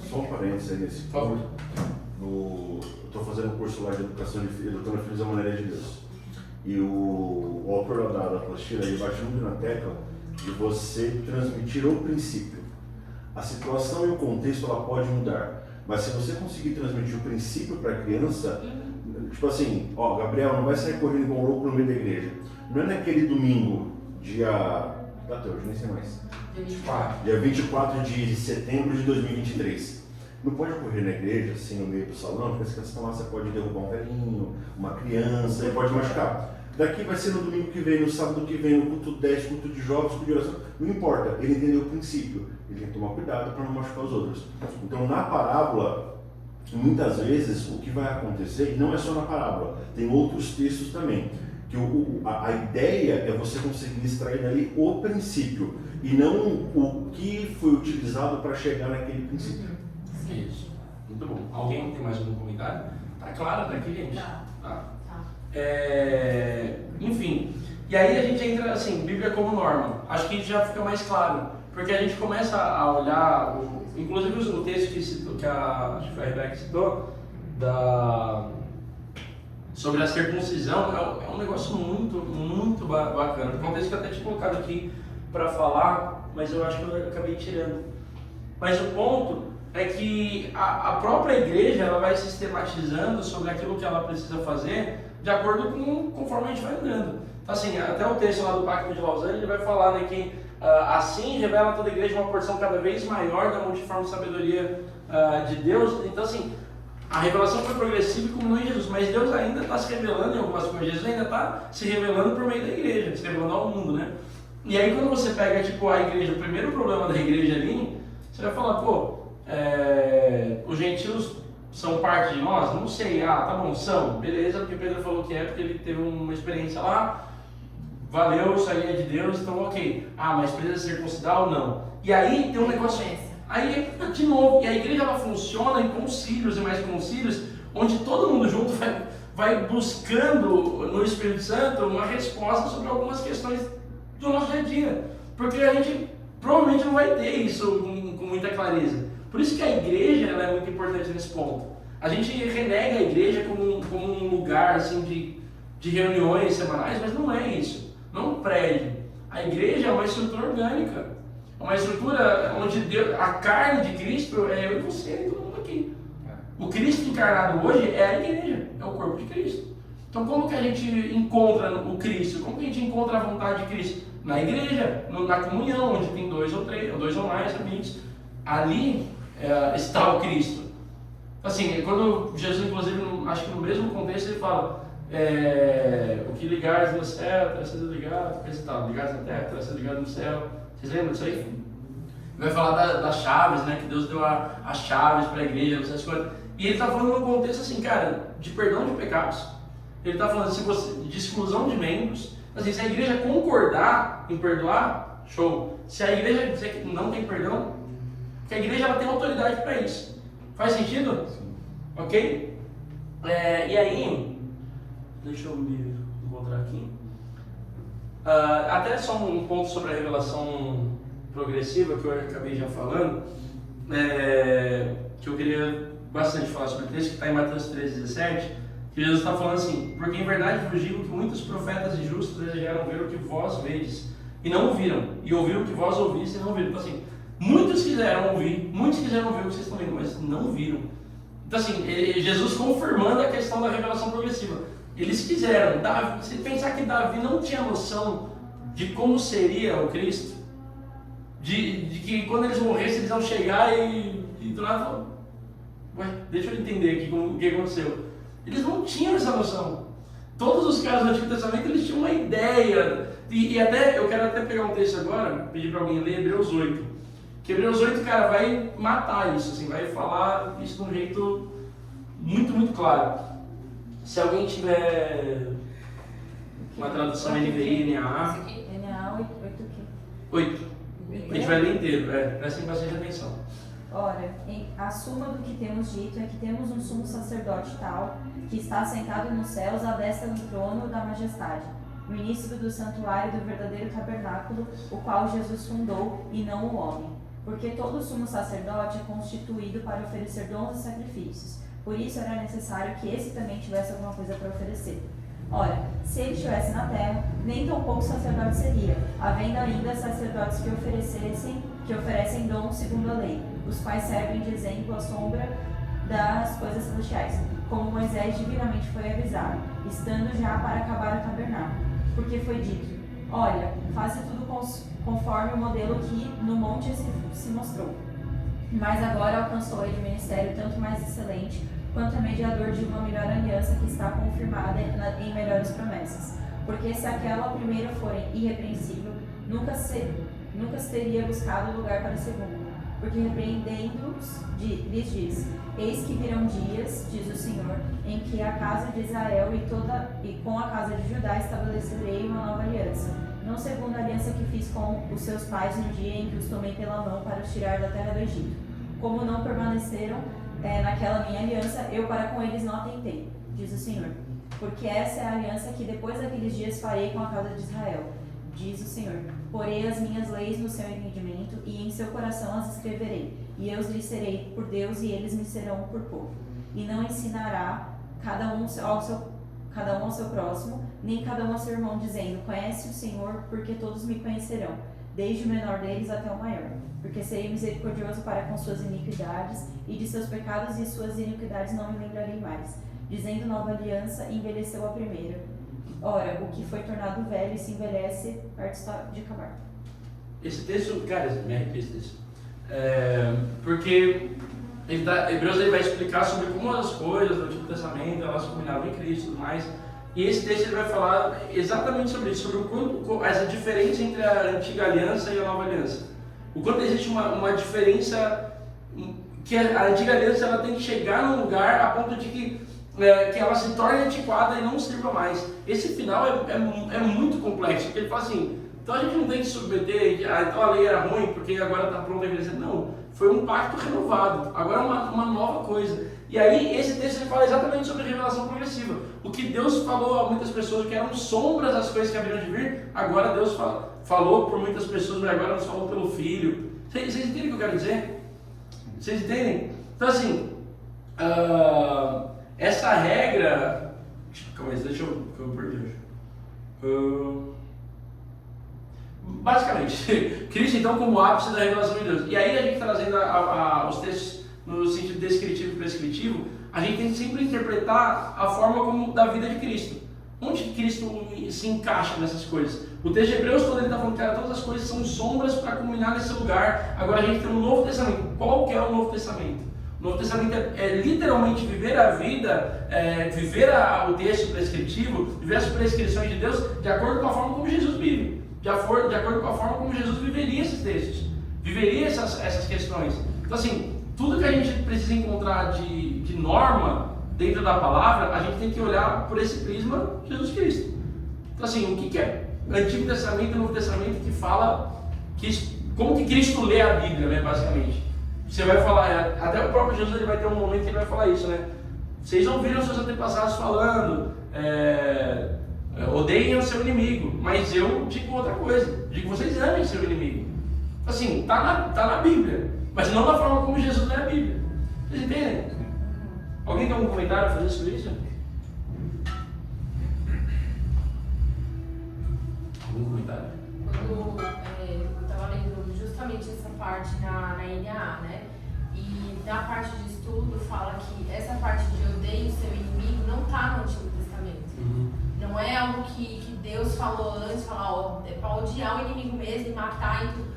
Só um parênteses aí nesse. Por favor. Eu estou fazendo um curso lá de educação de filhos da maneira de Deus. E o autor da apostila ele bate muito na tecla de você transmitir o princípio. A situação e o contexto ela pode mudar, mas se você conseguir transmitir o princípio para a criança, tipo assim, Gabriel não vai sair correndo igual um louco no meio da igreja. Não é naquele domingo, até hoje, nem sei mais. Dia 24 de setembro de 2023. Não pode correr na igreja, assim, no meio do salão, porque se você você pode derrubar um velhinho, uma criança, e pode machucar. Daqui vai ser no domingo que vem, no sábado que vem, no culto 10, culto de jovens, culto de oração. Não importa, ele entendeu o princípio. Ele tem que tomar cuidado para não machucar os outros. Então, na parábola, muitas vezes, o que vai acontecer, e não é só na parábola, tem outros textos também, que a ideia é você conseguir extrair dali o princípio, e não o que foi utilizado para chegar naquele princípio. Isso. Muito bom. Alguém tem mais algum comentário? Tá claro, tá aqui, gente? Tá. Enfim, e aí a gente entra assim, Bíblia como norma. Acho que já fica mais claro, porque a gente começa a olhar, inclusive o texto que a Rebeca citou, sobre a circuncisão, é um negócio muito, muito bacana. Foi um texto que eu até tinha colocado aqui para falar, mas eu acho que eu acabei tirando. Mas o ponto é que a própria igreja ela vai sistematizando sobre aquilo que ela precisa fazer de acordo com conforme a gente vai andando. Então, assim, até o texto lá do Pacto de Lausanne, ele vai falar, né, que assim revela a toda a igreja uma porção cada vez maior da multiforme sabedoria de Deus. Então, assim, a revelação foi progressiva e culminou em Jesus, mas Deus ainda está se revelando em algumas coisas. Jesus ainda está se revelando por meio da igreja, se revelando ao mundo, né? E aí quando você pega, tipo, a igreja, o primeiro problema da igreja ali, você vai falar, pô, os gentios são parte de nós? Não sei. Tá bom, são. Beleza, porque Pedro falou que porque ele teve uma experiência lá, valeu, isso aí é de Deus, então ok. Mas precisa circuncidar ou não? E aí tem um negócio... Aí, de novo, e a igreja ela funciona em concílios e mais concílios, onde todo mundo junto vai buscando no Espírito Santo uma resposta sobre algumas questões do nosso dia a dia. Porque a gente provavelmente não vai ter isso com muita clareza. Por isso que a igreja ela é muito importante nesse ponto. A gente renega a igreja como um lugar assim, de reuniões semanais, mas não é isso. Não é um prédio. A igreja é uma estrutura orgânica. É uma estrutura onde a carne de Cristo é eu e você e todo mundo aqui. O Cristo encarnado hoje é a igreja, é o corpo de Cristo. Então como que a gente encontra o Cristo? Como que a gente encontra a vontade de Cristo? Na igreja, na comunhão, onde tem 2 ou 3, ou 2 ou mais amigos. Ali está o Cristo. Assim, quando Jesus, inclusive, acho que no mesmo contexto, ele fala o que ligares no céu, terá sido ligado, ligares na terra, terá sido ligado no céu. Vocês lembram disso aí? Vai falar das chaves, né? Que Deus deu as chaves para a igreja, essas coisas. E ele está falando num contexto assim, cara, de perdão de pecados. Ele está falando assim, de exclusão de membros. Assim, se a igreja concordar em perdoar, show. Se a igreja dizer que não tem perdão, porque a igreja ela tem autoridade para isso. Faz sentido? Sim. Ok? E aí, deixa eu me encontrar aqui. Até só um ponto sobre a revelação progressiva que eu acabei já falando, que eu queria bastante falar sobre o texto, que está em Mateus 13:17, que Jesus está falando assim: porque em verdade vos digo que muitos profetas e justos desejaram ver o que vós vedes e não ouviram, e ouviram o que vós ouvistes e não ouviram. Então assim, muitos quiseram ouvir o que vocês estão vendo, mas não viram. Então assim, Jesus confirmando a questão da revelação progressiva. Eles quiseram. Se pensar que Davi não tinha noção de como seria o Cristo, de que quando eles morressem eles iam chegar e do nada falar, ué, deixa eu entender aqui o que aconteceu. Eles não tinham essa noção. Todos os caras do Antigo Testamento eles tinham uma ideia. E até, eu quero até pegar um texto agora, pedir para alguém ler Hebreus 8. Que Hebreus 8, cara, vai matar isso, assim, vai falar isso de um jeito muito, muito claro. Se alguém tiver uma tradução NVI, NAA... NAA 8 o quê? 8. A gente vai ler inteiro, prestem bastante atenção. Ora, a suma do que temos dito é que temos um sumo sacerdote tal, que está assentado nos céus à destra do trono da majestade, no início do santuário do verdadeiro tabernáculo, o qual Jesus fundou, e não o homem. Porque todo sumo sacerdote é constituído para oferecer dons e sacrifícios. Por isso era necessário que esse também tivesse alguma coisa para oferecer. Ora, se ele estivesse na terra, nem tão pouco sacerdote seria, havendo ainda sacerdotes que oferecem dons segundo a lei, os quais servem de exemplo à sombra das coisas celestiais, como Moisés divinamente foi avisado, estando já para acabar o tabernáculo. Porque foi dito: olha, faça tudo conforme o modelo que no monte se mostrou. Mas agora alcançou ele o ministério tanto mais excelente, quanto é mediador de uma melhor aliança que está confirmada em melhores promessas. Porque se aquela primeira forem irrepreensível, nunca se teria buscado lugar para a segunda. Porque repreendendo-os, lhes diz: eis que virão dias, diz o Senhor, em que a casa de Israel e com a casa de Judá estabelecerei uma nova aliança, não segundo a aliança que fiz com os seus pais no dia em que os tomei pela mão para os tirar da terra do Egito. Como não permaneceram naquela minha aliança, eu para com eles não atentei, diz o Senhor. Porque essa é a aliança que depois daqueles dias farei com a casa de Israel, diz o Senhor. Porei as minhas leis no seu entendimento e em seu coração as escreverei. E eu lhes serei por Deus e eles me serão por povo. E não ensinará cada um ao seu próximo, nem cada um ao seu irmão, dizendo: conhece o Senhor, porque todos me conhecerão. desde o menor deles até o maior. Porque serei misericordioso para com suas iniquidades, e de seus pecados e suas iniquidades não me lembrarei mais. Dizendo nova aliança, envelheceu a primeira. Ora, o que foi tornado velho e se envelhece, perto está de acabar. Esse texto, cara, me arrepia esse texto. Porque Hebreus ele vai explicar sobre como as coisas do Antigo Testamento elas combinavam em Cristo e tudo mais. E esse texto ele vai falar exatamente sobre isso, sobre o quanto essa diferença entre a Antiga Aliança e a Nova Aliança. O quanto existe uma diferença que a Antiga Aliança ela tem que chegar num lugar a ponto de que ela se torne antiquada e não sirva mais. Esse final é muito complexo, porque ele fala assim, então a gente não tem que submeter, então a lei era ruim porque agora está pronta a envelhecer. Não, foi um pacto renovado, agora é uma nova coisa. E aí esse texto ele fala exatamente sobre a revelação progressiva. O que Deus falou a muitas pessoas que eram sombras das coisas que haveriam de vir, agora Deus falou por muitas pessoas, mas agora nos falou pelo Filho. Vocês entendem o que eu quero dizer? Vocês entendem? Então assim, essa regra... Calma aí, deixa eu perder. Basicamente, Cristo então como ápice da revelação de Deus. E aí a gente trazendo os textos no sentido descritivo e prescritivo, a gente tem que sempre interpretar a forma como da vida de Cristo. Onde Cristo se encaixa nessas coisas? O texto de Hebreus todo ele está falando que todas as coisas são sombras para culminar nesse lugar. Agora a gente tem um Novo Testamento. Qual que é o Novo Testamento? O Novo Testamento é literalmente viver a vida, viver o texto prescritivo, viver as prescrições de Deus de acordo com a forma como Jesus vive, de acordo com a forma como Jesus viveria esses textos, viveria essas questões. Então assim, tudo que a gente precisa encontrar de norma dentro da palavra, a gente tem que olhar por esse prisma de Jesus Cristo. Então assim, o que é Antigo Testamento e Novo Testamento que fala, como que Cristo lê a Bíblia, né, basicamente. Você vai falar, até o próprio Jesus ele vai ter um momento que ele vai falar isso, né? Vocês ouviram seus antepassados falando, odeiem o seu inimigo, mas eu digo outra coisa, digo que vocês amem seu inimigo. Assim, tá na Bíblia, mas não da forma como Jesus lê a Bíblia. Vocês entendem? Alguém tem algum comentário a fazer sobre isso? Algum comentário? Quando eu estava lendo justamente essa parte na NAA, né? E na parte de estudo fala que essa parte de odeio seu inimigo não está no Antigo Testamento. Uhum. Não é algo que Deus falou antes, é para odiar o inimigo mesmo e matar e tudo.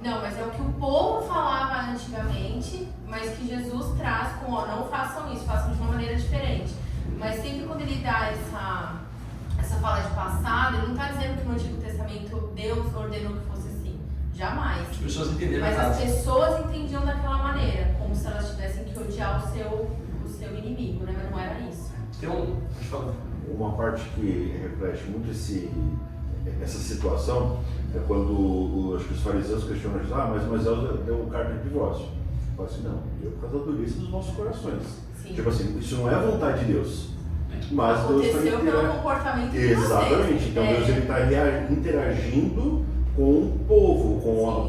Não, mas é o que o povo falava antigamente, mas que Jesus traz com, não façam isso, façam de uma maneira diferente. Mas sempre quando ele dá essa fala de passado, ele não está dizendo que no Antigo Testamento Deus ordenou que fosse assim. Jamais. As pessoas entenderam. Mas as pessoas entendiam daquela maneira, como se elas tivessem que odiar o seu inimigo, né? Mas não era isso. Uma parte que reflete muito essa situação é quando acho que os fariseus questionam, mas Moisés deu carta de divórcio. Fala assim, não, deu por causa da dureza dos nossos corações. Sim. Tipo assim, isso não é a vontade de Deus. Mas Deus aconteceu pelo comportamento de exatamente. vocês. Então Deus está interagindo com o povo,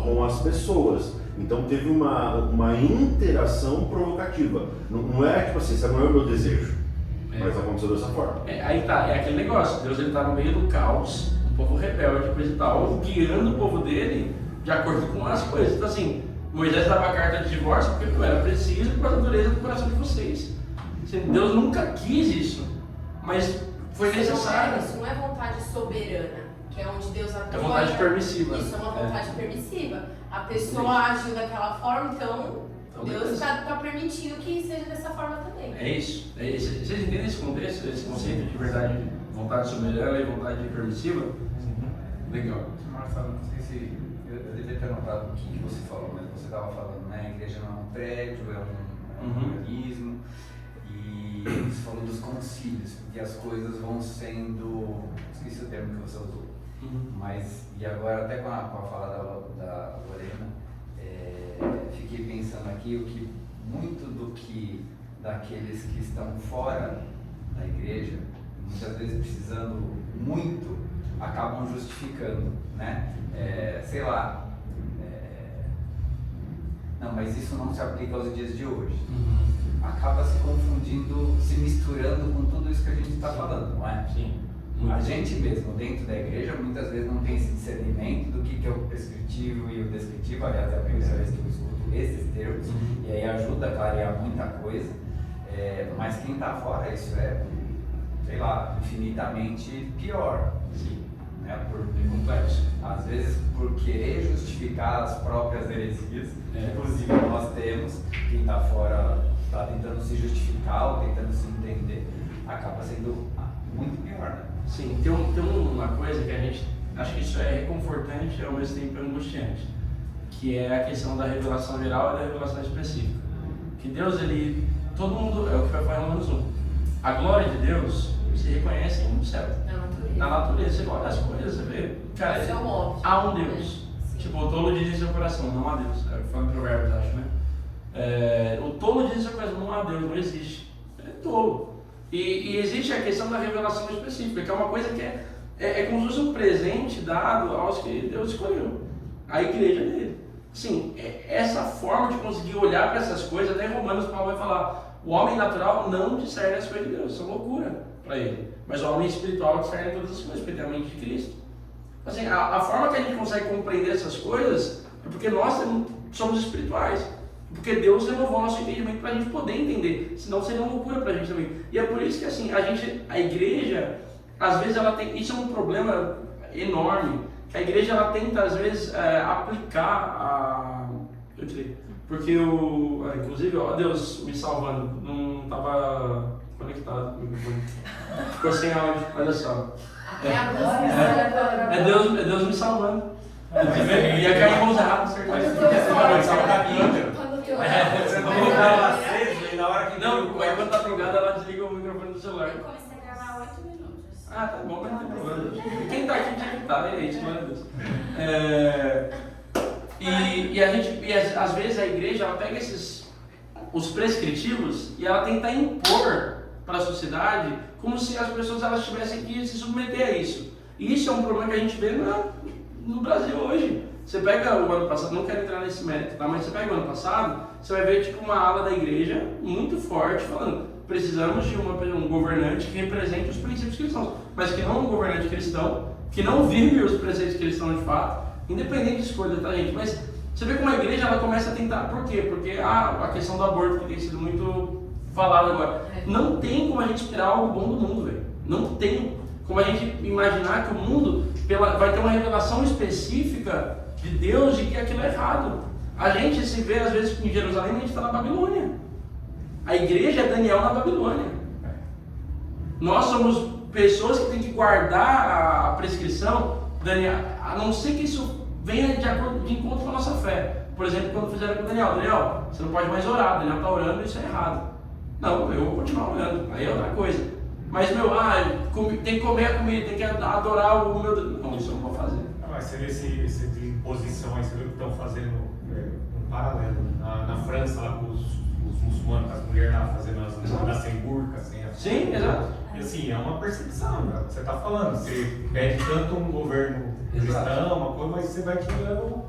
com as pessoas. Então teve uma interação provocativa. Não é tipo assim, isso não é o meu desejo. Mas aconteceu dessa forma. Aí tá, é aquele negócio. Deus ele tá no meio do caos, um povo rebelde, coisa e tal, guiando o povo dele de acordo com as coisas. Então assim, Moisés dava a carta de divórcio porque não era preciso por causa da dureza do coração de vocês. Deus nunca quis isso, mas foi necessário. Isso não é vontade soberana, que é onde Deus atua. É vontade permissiva. Isso é uma vontade permissiva. A pessoa agiu daquela forma, então Deus está permitindo que seja dessa forma também. É isso. Vocês entendem esse contexto, esse conceito de verdade, vontade soberana e vontade permissiva? Legal. Marcelo, não sei se eu devia ter notado o que você falou, mas você estava falando, né? A igreja não é um prédio, é um organismo. E você falou dos concílios, porque as coisas vão sendo. Esqueci o termo que você usou. Mas, e agora, até com a fala da Lorena, fiquei pensando aqui o que muito do que daqueles que estão fora da igreja, muitas vezes precisando muito, acabam justificando, né? Sei lá, não, mas isso não se aplica aos dias de hoje. Acaba se confundindo, se misturando com tudo isso que a gente está falando, não é? Sim. A gente mesmo, dentro da igreja, muitas vezes não tem esse discernimento do que é o prescritivo e o descritivo. Aliás, é a primeira vez que eu escuto esses termos, e aí ajuda a clarear muita coisa. Mas quem está fora, isso é, sei lá, infinitamente pior. Sim. Né? Complexo. Às vezes, por querer justificar as próprias heresias, inclusive nós temos, quem está fora está tentando se justificar ou tentando se entender, acaba sendo muito pior, né? Sim, tem uma coisa que a gente, acho que isso é reconfortante e ao mesmo tempo angustiante, que é a questão da revelação geral e da revelação específica. Que Deus, ele, todo mundo, é o que vai falar em Romanos 1. A glória de Deus se reconhece no céu. Na natureza, você olha as coisas, você vê, cara, há um Deus. Tipo, o tolo diz em seu coração, não há Deus. É o que fala em Provérbios, acho, né? O tolo diz em seu coração, não há Deus, não existe. É tolo. E existe a questão da revelação específica, que é uma coisa que é como se fosse um presente dado aos que Deus escolheu, a igreja dele. Sim, essa forma de conseguir olhar para essas coisas, até em Romanos Paulo vai falar, o homem natural não discerne as coisas de Deus, isso é loucura para ele. Mas o homem espiritual discerne todas as coisas, porque tem a mente de Cristo. Assim, a forma que a gente consegue compreender essas coisas é porque nós somos espirituais. Porque Deus renovou o nosso entendimento para a gente poder entender, senão seria uma loucura para a gente também. E é por isso que assim, a igreja, às vezes ela tem, isso é um problema enorme, que a igreja ela tenta às vezes aplicar porque inclusive, ó Deus me salvando, não estava conectado, ficou sem áudio, olha só. É Deus me salvando. Ia cair em mãos erradas, certeza. Não, aí quando tá drogada ela desliga o microfone do celular. Eu comecei a gravar 8 minutos. Ah, tá bom, mas não tem problema. Quem tá aqui tinha que estar, é isso, glória a Deus. E às vezes a igreja ela pega os prescritivos e ela tenta impor para a sociedade como se as pessoas elas tivessem que se submeter a isso. E isso é um problema que a gente vê no Brasil hoje. Você pega o ano passado, não quero entrar nesse mérito, tá? Mas você pega o ano passado, você vai ver tipo uma ala da igreja muito forte falando precisamos de um governante que represente os princípios cristãos, mas que não é um governante cristão, que não vive os preceitos cristãos de fato, independente de escolha, tá, gente? Mas você vê como a igreja ela começa a tentar, por quê? Porque a questão do aborto que tem sido muito falado agora, não tem como a gente esperar algo bom do mundo, velho. Não tem como a gente imaginar que o mundo vai ter uma revelação específica de Deus de que aquilo é errado. A gente se vê às vezes em Jerusalém, a gente está na Babilônia. A igreja é Daniel na Babilônia. Nós somos pessoas que têm que guardar a prescrição, Daniel, a não ser que isso venha de encontro com a nossa fé. Por exemplo, quando fizeram com Daniel, você não pode mais orar, Daniel está orando, isso é errado. Não, eu vou continuar orando, aí é outra coisa. Mas tem que comer a comida, tem que adorar o meu Deus. Não, isso eu não vou fazer. Mas você vê essa imposição aí, você vê o que estão fazendo um paralelo. Na França, lá com os muçulmanos, as mulheres lá fazendo as sem burca, sem a... Sim, exato. E assim, é uma percepção, né? Você está falando, você pede tanto um governo cristão, uma coisa, mas você vai tirando,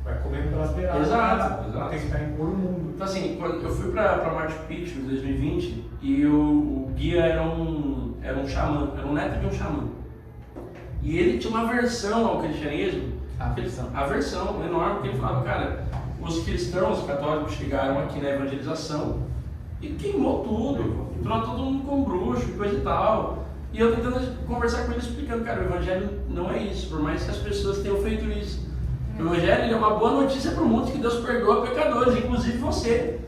vai comendo pelas beiradas. Exato. Para tentar impor o mundo. Então assim, quando eu fui para Machu Picchu em 2020 e o guia era um xamã, era um neto de um xamã. E ele tinha uma aversão ao cristianismo, aversão enorme, porque ele falava, cara, os cristãos, os católicos chegaram aqui na evangelização e queimou tudo, entrou todo mundo com bruxo, coisa e tal. E eu tentando conversar com ele, explicando, cara, o evangelho não é isso, por mais que as pessoas tenham feito isso. O evangelho é uma boa notícia para o mundo, que Deus perdoa pecadores, inclusive você.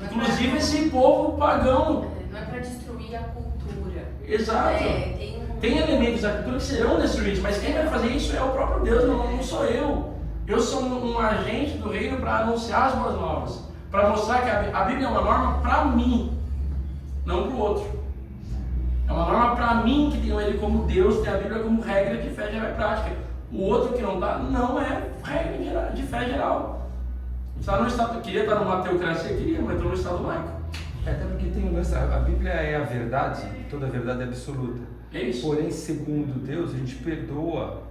Inclusive esse povo pagão. Não é para destruir a cultura. Exato. Tem elementos da cultura que serão destruídos, mas quem vai fazer isso é o próprio Deus, não sou eu. Eu sou um agente do reino para anunciar as boas novas, para mostrar que a Bíblia é uma norma para mim, não para o outro. É uma norma para mim que tenho ele como Deus, tem a Bíblia como regra de fé geral e prática. O outro que não está, não é regra de fé geral. Está no estado, queria estar numa teocracia, mas estou no estado laico. Até porque tem um lance, a Bíblia é a verdade, toda a verdade é absoluta. É isso. Porém, segundo Deus, a gente perdoa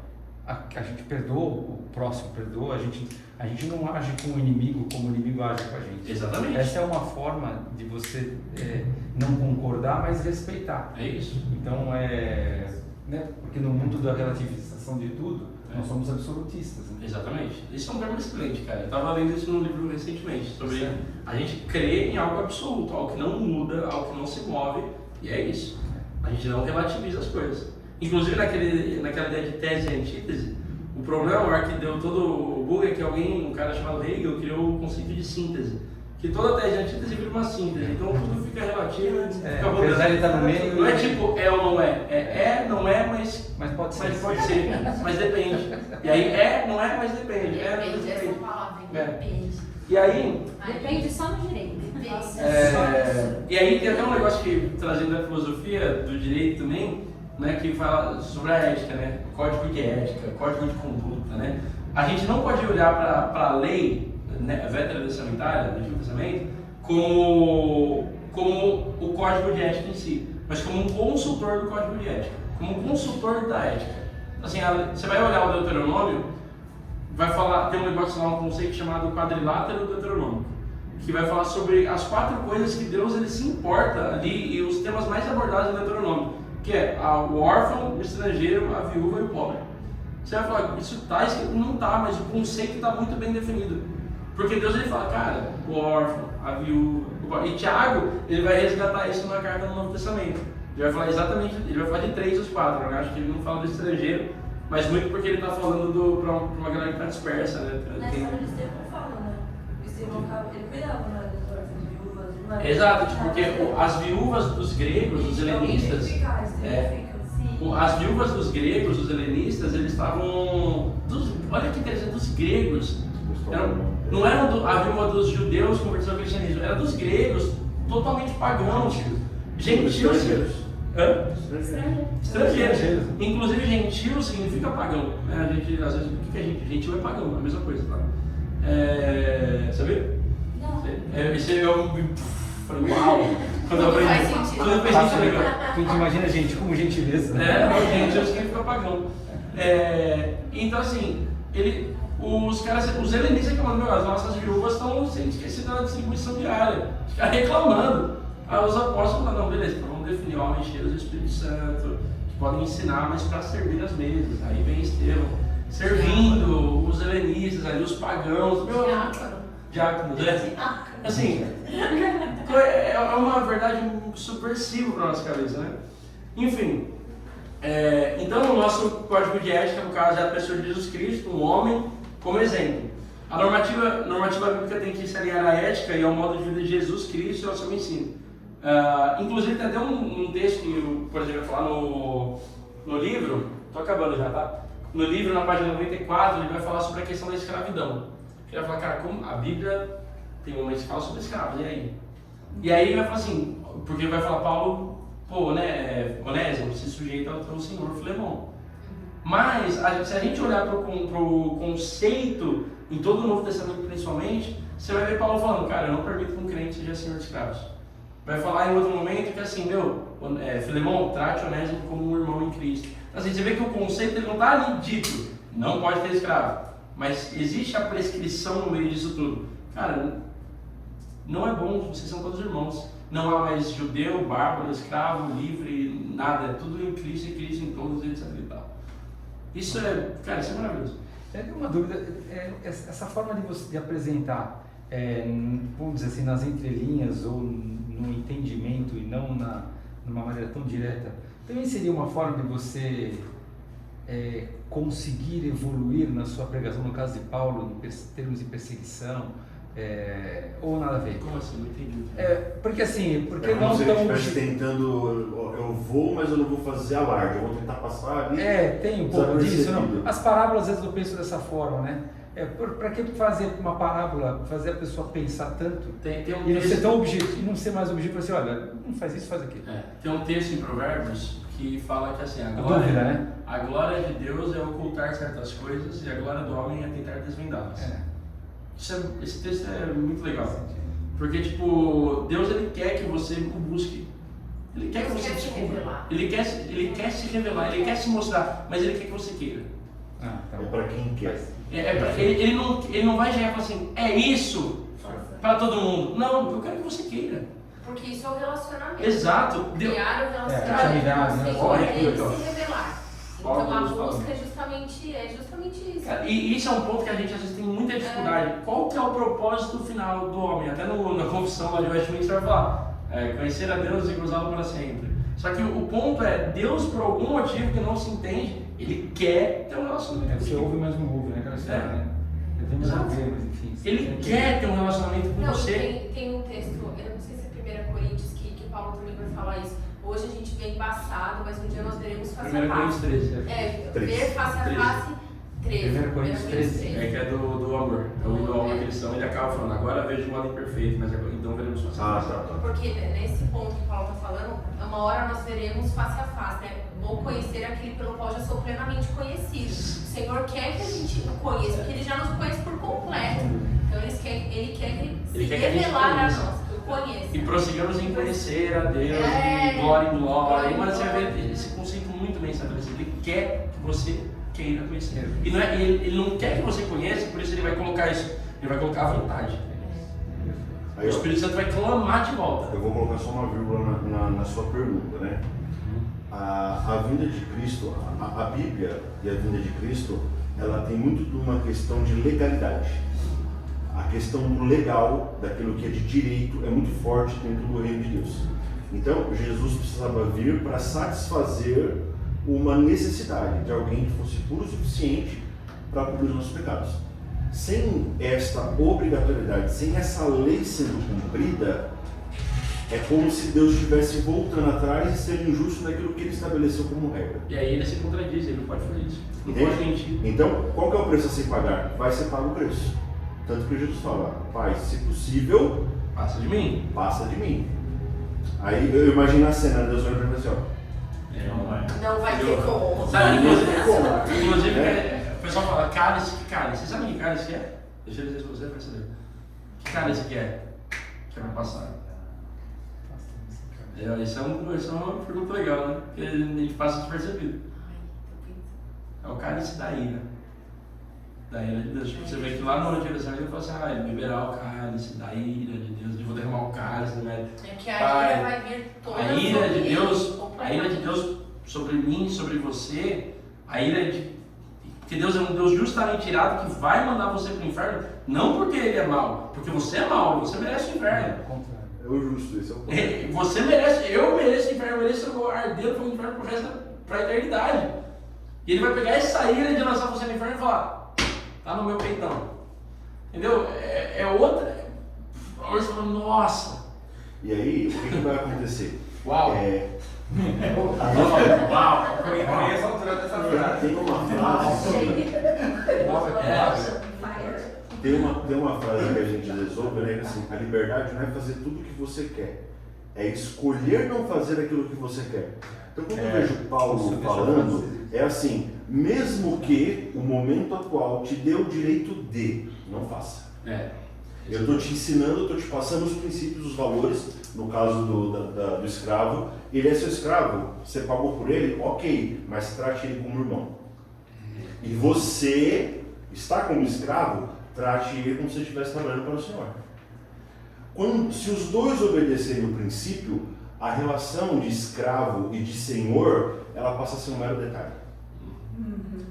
o próximo, perdoa, a gente não age com o inimigo como o inimigo age com a gente. Exatamente. Essa é uma forma de você não concordar, mas respeitar. É isso. Então, né? Porque no mundo da relativização de tudo, nós somos absolutistas. Né? Exatamente. Isso é um termo excelente, cara. Eu estava lendo isso num livro recentemente, sobre a gente crer em algo absoluto, algo que não muda, algo que não se move, e é isso. A gente não relativiza as coisas. Inclusive naquela ideia de tese e antítese, o problema maior que deu todo o bug é que um cara chamado Hegel, criou o conceito de síntese. Que toda tese e antítese vira uma síntese, então tudo fica relativo e fica apesar de estar no meio. Não é tipo é ou não é, não é, mas pode ser. Mas pode ser, mas depende. E aí não é, mas depende. Depende, essa palavra, depende. E aí. Depende só no direito. E aí tem até um negócio que, trazendo da filosofia do direito também, né, que fala sobre a ética, né? Código de ética, código de conduta, né? A gente não pode olhar para a lei, né, veterotestamentária, do Antigo Testamento, como o código de ética em si, mas como um consultor do código de ética, como um consultor da ética. Assim, você vai olhar o Deuteronômio, vai falar, tem um negócio lá, um conceito chamado quadrilátero deuteronômico, que vai falar sobre as 4 coisas que Deus ele se importa ali e os temas mais abordados no Deuteronômio, que é o órfão, o estrangeiro, a viúva e o pobre. Você vai falar, isso está escrito? Não está, mas o conceito está muito bem definido. Porque Deus ele fala, cara, o órfão, a viúva, o pobre. E Tiago, ele vai resgatar isso na carta do Novo Testamento. Ele vai falar exatamente, ele vai falar de 3 dos 4. Eu acho que ele não fala do estrangeiro, mas muito porque ele está falando para uma galera que está dispersa, né? Na história de Estevão fala, né? O Estevão, ele cuidava, né, das órfãs viúvas. Exato, porque as viúvas dos gregos, dos helenistas, as viúvas dos gregos, dos helenistas, eles estavam, olha que interessante, dos gregos, não eram a viúva dos judeus convertidos ao cristianismo, era dos gregos, totalmente pagãos, gentios. Estrangeiros. Inclusive gentil significa pagão, né? A gente, às vezes, o que é gentil? Gentil é pagão, é a mesma coisa, tá? Sabia? Não. Esse eu falei, uau! Quando eu aprendi. Faz sentido. Quando eu pensei legal. A gente imagina a gente como gentileza. Gentil significa pagão. Então assim, os helenistas reclamando, as nossas viúvas estão sendo esquecidas da distribuição diária. Os caras reclamando. Aí os apóstolos falaram, não, beleza, então vamos definir homens cheios do Espírito Santo, que podem ensinar, mas para servir as mesas. Aí vem Estevão, servindo os helenistas, ali, os pagãos. Diáconos, né? Assim, é uma verdade super simples para a nossa cabeça, né? Enfim, então o nosso código de ética, no caso, é a pessoa de Jesus Cristo, um homem, como exemplo. A normativa bíblica tem que se alinhar à ética e ao modo de vida de Jesus Cristo e ao seu ensino. Inclusive tem até um texto que eu, por exemplo, falar no livro, estou acabando já, tá? No livro, na página 94, ele vai falar sobre a questão da escravidão. Ele vai falar, cara, como a Bíblia tem momentos que fala sobre escravos, e aí? E aí ele vai falar assim, porque vai falar, Paulo, Onésimo, se sujeita ao teu senhor Filemão. Mas, se a gente olhar para o conceito, em todo o Novo Testamento principalmente, você vai ver Paulo falando, cara, eu não permito que um crente seja senhor de escravos. Vai falar em outro momento que assim, Filemão, trate Onésimo como um irmão em Cristo. Então, assim, você vê que o conceito ele não está ali dito, não pode ter escravo. Mas existe a prescrição no meio disso tudo. Cara, não é bom, vocês são todos irmãos. Não há mais judeu, bárbaro, escravo, livre, nada. É tudo em Cristo e Cristo em todos, etc e tal. Isso isso é maravilhoso. Uma dúvida, essa forma de apresentar, vamos dizer assim, nas entrelinhas ou no entendimento e não numa maneira tão direta, também seria uma forma de você conseguir evoluir na sua pregação, no caso de Paulo, em termos de perseguição, ou nada a ver? Como assim? Não entendi. Porque não se ele estivesse tentando, eu vou, mas eu não vou fazer alarde, eu vou tentar passar ali. Tem um pouco disso, não? As parábolas, às vezes, eu penso dessa forma, né? Para que fazer uma parábola, fazer a pessoa pensar tanto e não ser tão objetivo, e não ser mais objetivo, assim, olha, não faz isso, faz aquilo. Tem um texto em Provérbios que fala que assim, a glória de Deus é ocultar certas coisas e a glória do homem é tentar desvendá-las. Esse texto é muito legal, porque tipo, Deus ele quer que você o busque, ele quer que você descubra, ele quer se revelar, ele quer se mostrar, mas ele quer que você queira. É para quem quer. Ele não vai chegar e falar assim, é isso para todo mundo. Não, eu quero que você queira. Porque isso é o relacionamento. Exato. Criar o relacionamento. Você querer se revelar. Qual Então a Deus busca fala? é justamente isso. Cara, e isso é um ponto que a gente às vezes tem muita dificuldade. Qual que é o propósito final do homem? Até na confissão lá de Westminster vai falar, conhecer a Deus e cruzá-lo para sempre. Só que o ponto é, Deus por algum motivo que não se entende, Ele quer ter um relacionamento Você contigo. ouve, mas não ouve, né? Aquela história, né? Devemos Exato. ouvir, mas enfim. Ele quer ter um relacionamento com Não, você. tem um texto, eu não sei se é 1 Coríntios, que Paulo também vai falar isso. Hoje a gente vê embaçado, mas um dia nós veremos face 1 a Coríntios face. 13. Ver face a 13. face, 13. 1 Coríntios 13. É que é do amor. Então, do amor cristão, ele acaba falando, agora vejo de modo imperfeito, mas agora, então veremos face a face. tá. Porque nesse ponto que Paulo está falando, uma hora nós veremos face a face, né? Vou conhecer aquele pelo qual já sou plenamente conhecido. O Senhor quer que a gente o conheça, porque Ele já nos conhece por completo. Então Ele quer Ele se quer que a gente revelar a conheça. nós, que eu conheça. E prossigamos em conhecer a Deus, de glória em glória. Mas você vai ver esse conceito muito bem estabelecido. Ele quer que você queira conhecer. E não é, ele não quer que você conheça, por isso ele vai colocar isso. Ele vai colocar a vontade. O Aí, ó, Espírito Santo vai clamar de volta. eu vou colocar só uma vírgula na sua pergunta, né? A vinda de Cristo, a Bíblia e a vinda de Cristo, ela tem muito de uma questão de legalidade. A questão do legal, daquilo que é de direito, é muito forte dentro do reino de Deus. Então, Jesus precisava vir para satisfazer uma necessidade de alguém que fosse puro o suficiente para cobrir os nossos pecados. Sem esta obrigatoriedade, sem essa lei sendo cumprida, é como se Deus estivesse voltando atrás e sendo injusto naquilo que Ele estabeleceu como regra. E aí ele se contradiz, ele não pode fazer isso. Não pode Entende? mentir. Então, qual que é o preço a se pagar? Vai ser pago o preço. Tanto que Jesus fala, Pai, se possível, Passa de mim. passa de mim. Aí eu imagino a cena, Deus olhando para mim assim, ó. Não vai ter como. Sabe, Como? inclusive É. o pessoal fala, cálice, que cálice? Vocês sabem que cálice que é? Deixa eu dizer se você vai saber. Que cálice que é? Que é pra passar. Isso é uma pergunta legal, né? Porque a gente passa despercebido. É o cálice da ira. Da ira de Deus. Tipo, você vê que lá no Antigo Testamento ele fala assim, ele beberá o cálice da ira de Deus, eu vou derramar o cálice, né? É que a ira vai vir toda A ira de Deus, sobre a ira de Deus sobre mim, sobre você, a ira de que Deus é um Deus justamente irado que vai mandar você para o inferno, não porque Ele é mau, porque você é mau, você merece o inferno. É o justo, esse é o ponto. Você merece, eu mereço o inferno, eu mereço arder no fogo do inferno para a eternidade. E Ele vai pegar essa ira de lançar você no inferno e falar, tá no meu peitão. Entendeu? É outra. Aí você fala, nossa. E aí, o que vai acontecer? Uau. Uau! Conheço a altura dessa frase. Tem uma frase. Tem uma frase que a gente resolve, né? Que assim, a liberdade não é fazer tudo o que você quer, é escolher não fazer aquilo que você quer. Então, quando eu vejo Paulo falando, é assim: mesmo que o momento atual te dê o direito de, não faça. Eu estou te ensinando, eu estou te passando os princípios, os valores. No caso do escravo, ele é seu escravo, você pagou por ele, ok, mas trate ele como irmão. E você está como escravo, trate ele como se ele estivesse trabalhando para o Senhor. Se os dois obedecerem o princípio, a relação de escravo e de senhor, ela passa a ser um mero detalhe.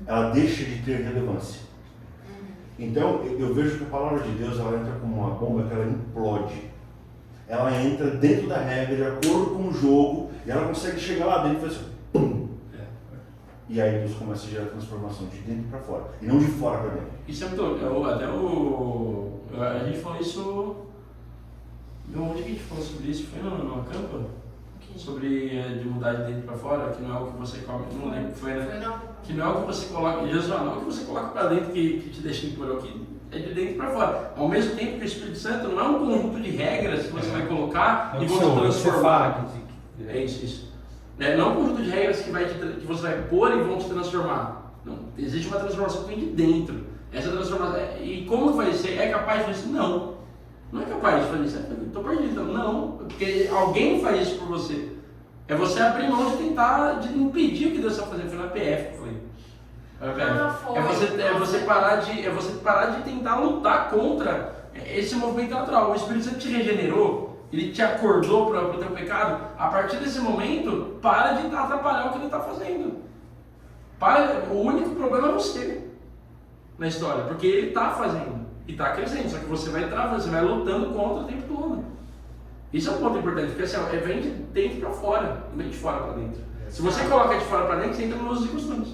Ela deixa de ter relevância. Então, eu vejo que a palavra de Deus, ela entra como uma bomba que ela implode. Ela entra dentro da regra, de acordo com o jogo, e ela consegue chegar lá dentro e fazer assim, pum! E aí Deus começa a gerar transformação de dentro para fora, e não de fora para dentro. Isso é muito. A gente falou isso. Onde que a gente falou sobre isso? Foi numa campa? Sobre de mudar de dentro para fora, que não é o que você come. Não lembro. Foi, né? Que não é o que você coloca. Jesus fala, não é o que você coloca para dentro que te deixa impuro aqui. É de dentro para fora. Ao mesmo tempo que o Espírito Santo não é um conjunto de regras que você vai colocar e vão te transformar. É isso. Não é um conjunto de regras que você vai pôr e vão te transformar. Não. Existe uma transformação que vem de dentro. Essa transformação. E como vai ser? É capaz de fazer isso? Não. Não é capaz de fazer isso. Estou perdido. Então, não. Porque alguém faz isso por você. É você abrir mão de tentar, de impedir o que Deus está fazendo. Foi na PF que foi. É você parar de tentar lutar contra esse movimento natural. O Espírito Santo te regenerou, ele te acordou para o teu pecado. A partir desse momento, para de atrapalhar o que ele está fazendo. O único problema é você na história, porque ele está fazendo e está crescendo, só que você vai travando, você vai lutando contra o tempo todo. Isso é um ponto importante, porque assim, vem de dentro para fora, não vem de fora para dentro. Se você coloca de fora para dentro, você entra nos usos e costumes.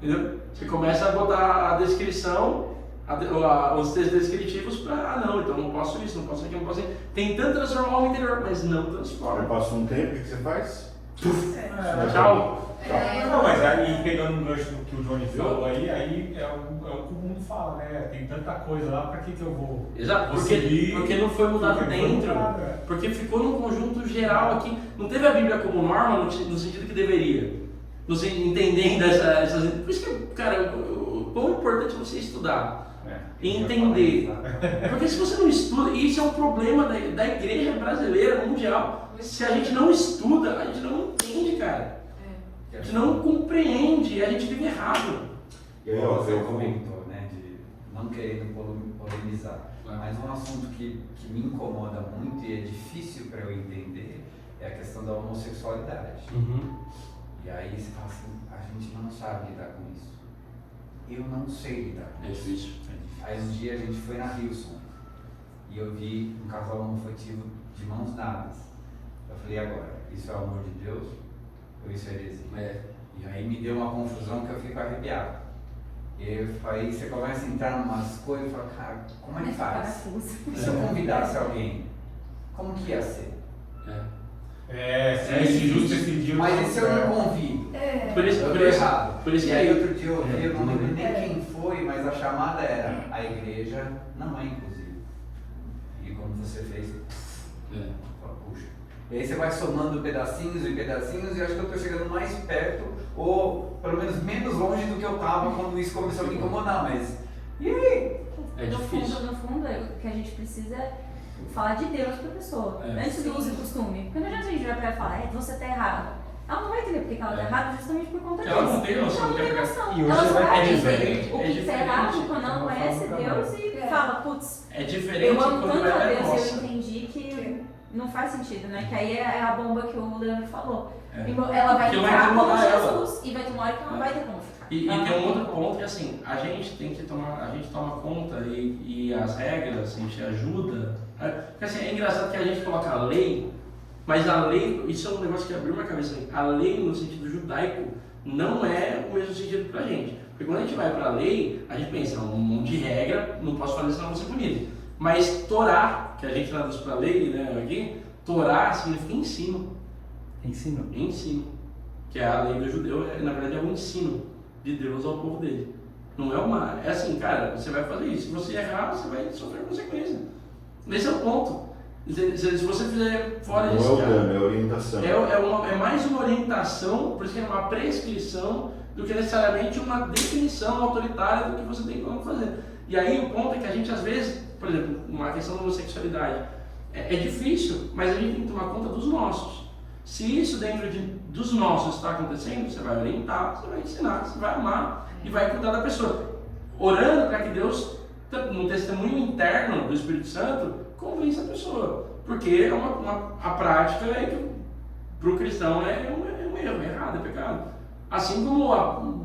Entendeu? Você começa a botar a descrição, os textos descritivos para, não, então não posso isso, não posso aquilo, não posso isso. Tentando transformar o interior, mas não transforma. Aí passa um tempo, o que você faz? Tchau. Não, mas aí pegando um gancho do que o Johnny falou aí é o que o mundo fala, né? Tem tanta coisa lá, pra que eu vou? Exato, vou seguir, porque não foi mudado porque dentro, foi mudado, porque ficou num conjunto geral aqui. Não teve a Bíblia como norma no sentido que deveria. Entendendo essas. Por isso que, cara, o quão importante é você estudar. E entender. Porque se você não estuda, e isso é um problema da igreja brasileira, mundial. Se a gente não estuda, a gente não entende, cara. A gente não compreende, a gente vive errado. E aí, você comentou, né, de não querendo polemizar, mas um assunto que me incomoda muito e é difícil para eu entender é a questão da homossexualidade. E aí você fala assim, a gente não sabe lidar com isso. Eu não sei lidar com isso. É difícil. Aí um dia a gente foi na Hilson e eu vi um casal homoafetivo de mãos dadas. Eu falei, agora, isso é o amor de Deus ou isso é heresia? E aí me deu uma confusão que eu fico arrepiado. E aí você começa a entrar em umas coisas e fala, cara, como é que faz? E se eu convidasse alguém, como que ia ser? Justo esse dia. Mas e se eu não convido? Por isso, eu tô errado. Por isso e que aí outro dia eu vi, eu não lembro nem quem foi, mas a chamada era, a igreja não é inclusiva. E como você fez, fala, puxa. E aí você vai somando pedacinhos e pedacinhos e eu acho que eu estou chegando mais perto, ou pelo menos menos longe do que eu estava quando isso começou a me incomodar, mas e aí? No fundo, o que a gente precisa é falar de Deus para a pessoa, antes do uso e costume. Porque não adianta a gente virar para ela e falar, você está errado. Ela não vai entender porque ela está errada justamente por conta disso. Ela não tem noção. Ela não tem noção. E hoje Ela só vai diferente, o que está errado quando ela conhece Deus e fala, putz, é diferente eu amo quando tanto a ela é Deus nossa. e eu entendi que não faz sentido, né? Que aí é a bomba que o Leandro falou. Ela vai Que vai entrar como incomodar Jesus e vai ter uma hora que ela não vai ter como ficar. E tem um outro ponto que assim, a gente toma conta e as regras, a gente ajuda. Porque assim, é engraçado que a gente coloca a lei, mas a lei, isso é um negócio que abriu minha cabeça aí. A lei no sentido judaico não é o mesmo sentido pra gente. Porque quando a gente vai pra lei, a gente pensa, um monte de regra, não posso fazer senão vou ser punido. Mas Torá, que a gente traduz pra lei, né, aqui, Torá significa ensino. Ensino. Que é a lei do judeu, na verdade é um ensino de Deus ao povo dele. Não é uma. É assim, cara, você vai fazer isso. Se você errar, você vai sofrer consequência. Esse é o ponto. Se você fizer fora disso. Não é o plano, é a orientação. É mais uma orientação, por isso que é uma prescrição, do que necessariamente uma definição autoritária do que você tem como fazer. E aí o ponto é que a gente, às vezes, por exemplo, uma questão da homossexualidade, é difícil, mas a gente tem que tomar conta dos nossos. Se isso dentro dos nossos está acontecendo, você vai orientar, você vai ensinar, você vai amar e vai cuidar da pessoa. Orando para que Deus, no testemunho interno do Espírito Santo, convença a pessoa. Porque a prática é que para o cristão é um erro, é errado, é pecado. Assim como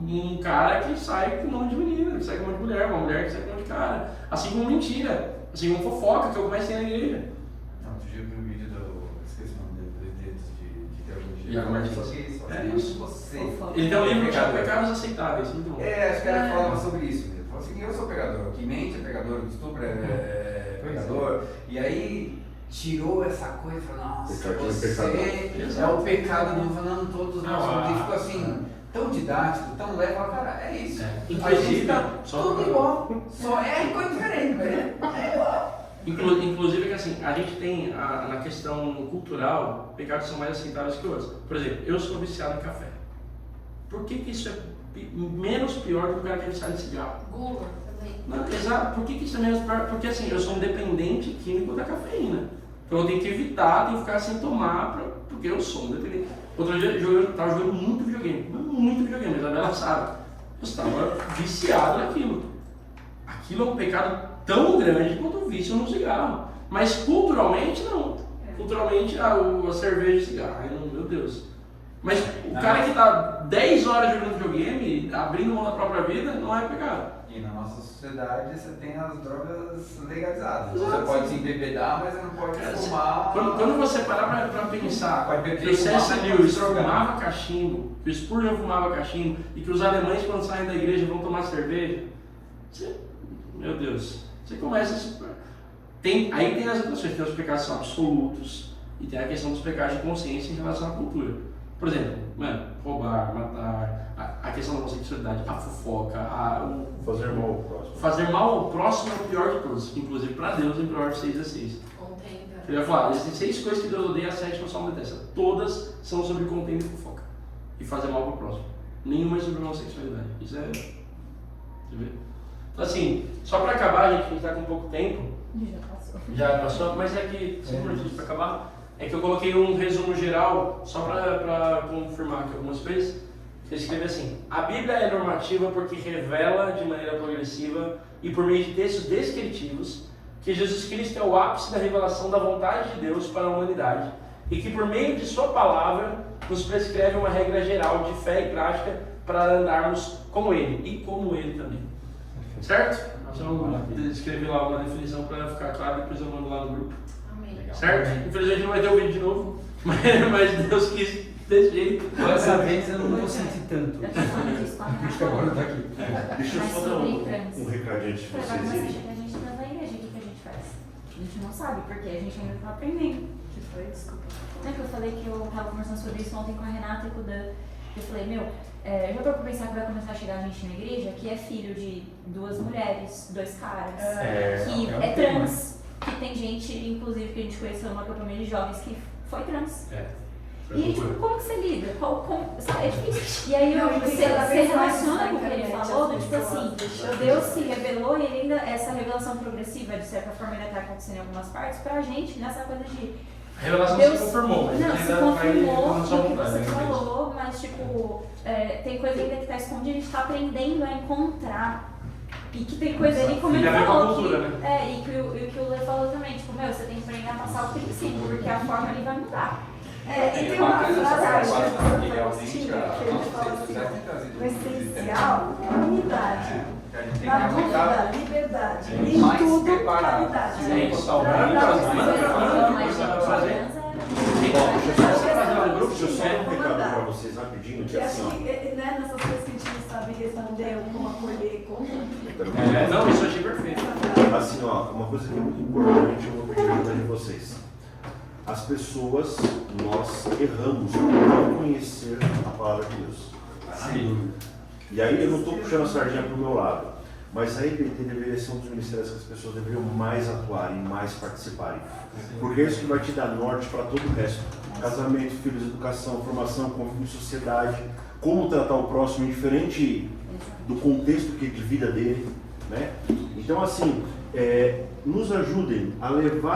um cara que sai com o nome de menina, que sai com o nome de mulher, uma mulher que sai com o nome de cara. Assim como mentira, assim como fofoca, que eu comecei na igreja. Outro dia eu vi um vídeo esqueci o nome dele, de teologia. Iago Martins. Você. Ele tem um livro chamado Pecados Aceitáveis, muito bom. Acho que ele falava sobre isso mesmo. Falou assim, eu sou pegador, que mente é pegador, que estupra é pegador. E aí tirou essa coisa e falou, nossa, você é o pecado do falando todos nós. E ficou assim, tão didático, tão leve, cara, é isso. A gente tá tudo igual, só é coisa diferente, velho. É igual. Inclusive que assim, a gente tem na questão cultural, pecados são mais aceitáveis que outros. Por exemplo, eu sou viciado em café. Por que isso é menos pior do que o cara que é viciado em cigarro? Gula também. Não, exato. Por que isso é menos pior? Porque assim, eu sou um dependente químico da cafeína. Então eu tenho que evitar, tenho que ficar sem tomar, porque eu sou um dependente. Outro dia eu estava jogando muito videogame, a Isabela sabe. Eu estava viciado naquilo. Aquilo é um pecado tão grande quanto o vício no cigarro. Mas culturalmente não. Culturalmente a cerveja e o cigarro, meu Deus. Mas o cara que tá 10 horas jogando videogame, abrindo mão da própria vida, não é pecado. E na nossa sociedade você tem as drogas legalizadas. Exato. Você pode se embebedar, mas você não pode fumar. Quando você parar pra pensar Pode beber, que o C.S. fumar, Lewis mas drogar. fumava cachimbo, que o Spurgeon fumava cachimbo e que os alemães quando saem da igreja vão tomar cerveja, meu Deus, você começa a se... Aí tem as outras coisas, tem os pecados que são absolutos e tem a questão dos pecados de consciência em relação à cultura. Por exemplo, roubar, matar, a questão da homossexualidade, a fofoca, Fazer mal ao próximo. fazer mal ao próximo é o pior de todos, inclusive para Deus em Provérbios 6:16. Contenta. Eu ia falar, existem 6 coisas que Deus odeia, a 7 só detesta. Todas são sobre contenda e fofoca. E fazer mal pro próximo. Nenhuma é sobre homossexualidade. Isso é... Você vê? Então assim, só para acabar, gente tá com pouco tempo. Já passou, mas é que, só um minutinho para acabar, é que eu coloquei um resumo geral, só para confirmar aqui algumas coisas. Eu escrevi assim: a Bíblia é normativa porque revela de maneira progressiva e por meio de textos descritivos que Jesus Cristo é o ápice da revelação da vontade de Deus para a humanidade e que por meio de sua palavra nos prescreve uma regra geral de fé e prática para andarmos como Ele e como Ele também. Certo? Então, eu escrevi lá uma definição para ficar claro, depois eu mando lá no grupo. Amém. Certo? Infelizmente não vai ter o vídeo de novo, mas Deus quis desse jeito. Dessa vez eu não vou sentir tanto. Eu tô falando disso com a Acho que agora Renata. tá aqui. Deixa eu Mas só dar sobre um trans. recadinho antes de Mas vocês você acha irem. que a gente transa na igreja, o que a gente faz? A gente não sabe, porque a gente ainda tá aprendendo. Que foi? Desculpa. Não é que eu falei que eu tava conversando sobre isso ontem com a Renata e com o Dan. Eu falei, já pra pensar que vai começar a chegar gente na igreja que é filho de 2 mulheres, 2 caras, que é um é tema. trans, que tem gente, inclusive, que a gente conheceu numa acampamento de jovens que foi trans. E tipo, como que você lida? Sabe, é difícil. E aí Não, você e cada vez mais relaciona na com o que ele internet, falou, as do tipo pessoas assim, deixando Deus de- se revelou e ele ainda, essa revelação progressiva, de certa forma, ainda está acontecendo em algumas partes, pra gente, nessa coisa de A revelação Deus se confirmou, mas não, ainda se vai confirmou na sua no que vontade, você né? falou, mas tipo, tem coisa ainda que está escondida, a gente está aprendendo a encontrar. E que tem coisa ali, como Tem ele a ver com a falou, cultura, que, né? e que o Lê falou também, tipo, você tem que aprender a passar o princípio, porque a forma ali vai mudar. E tem uma frase que Agostinho, que ele fala assim, o essencial é a unidade. Na dúvida, liberdade. Em Mais tudo, preparado. caridade. É isso, Pra alguém dar faz uma mais coisa Mas, coisa pra gente, fazer. trans Deixa eu só fazer um grupo, Sim, deixa eu só dar um vou recado mandar. para vocês rapidinho, que Que assim, acho que nessas coisas que a gente não sabe responder, ou como acolher, como... Não, isso eu achei perfeito. Assim, ó, uma coisa que é muito importante, eu vou pedir ajuda de vocês. As pessoas, nós erramos por não conhecer a palavra de Deus. Sim. E aí eu não estou puxando a sardinha para o meu lado, mas a IBT deveria ser um dos ministérios que as pessoas deveriam mais atuarem, mais participarem. Porque é isso que vai te dar norte para todo o resto. Casamento, filhos, educação, formação, convívio em sociedade, como tratar o próximo, indiferente do contexto de vida dele, né? Então, assim, nos ajudem a levar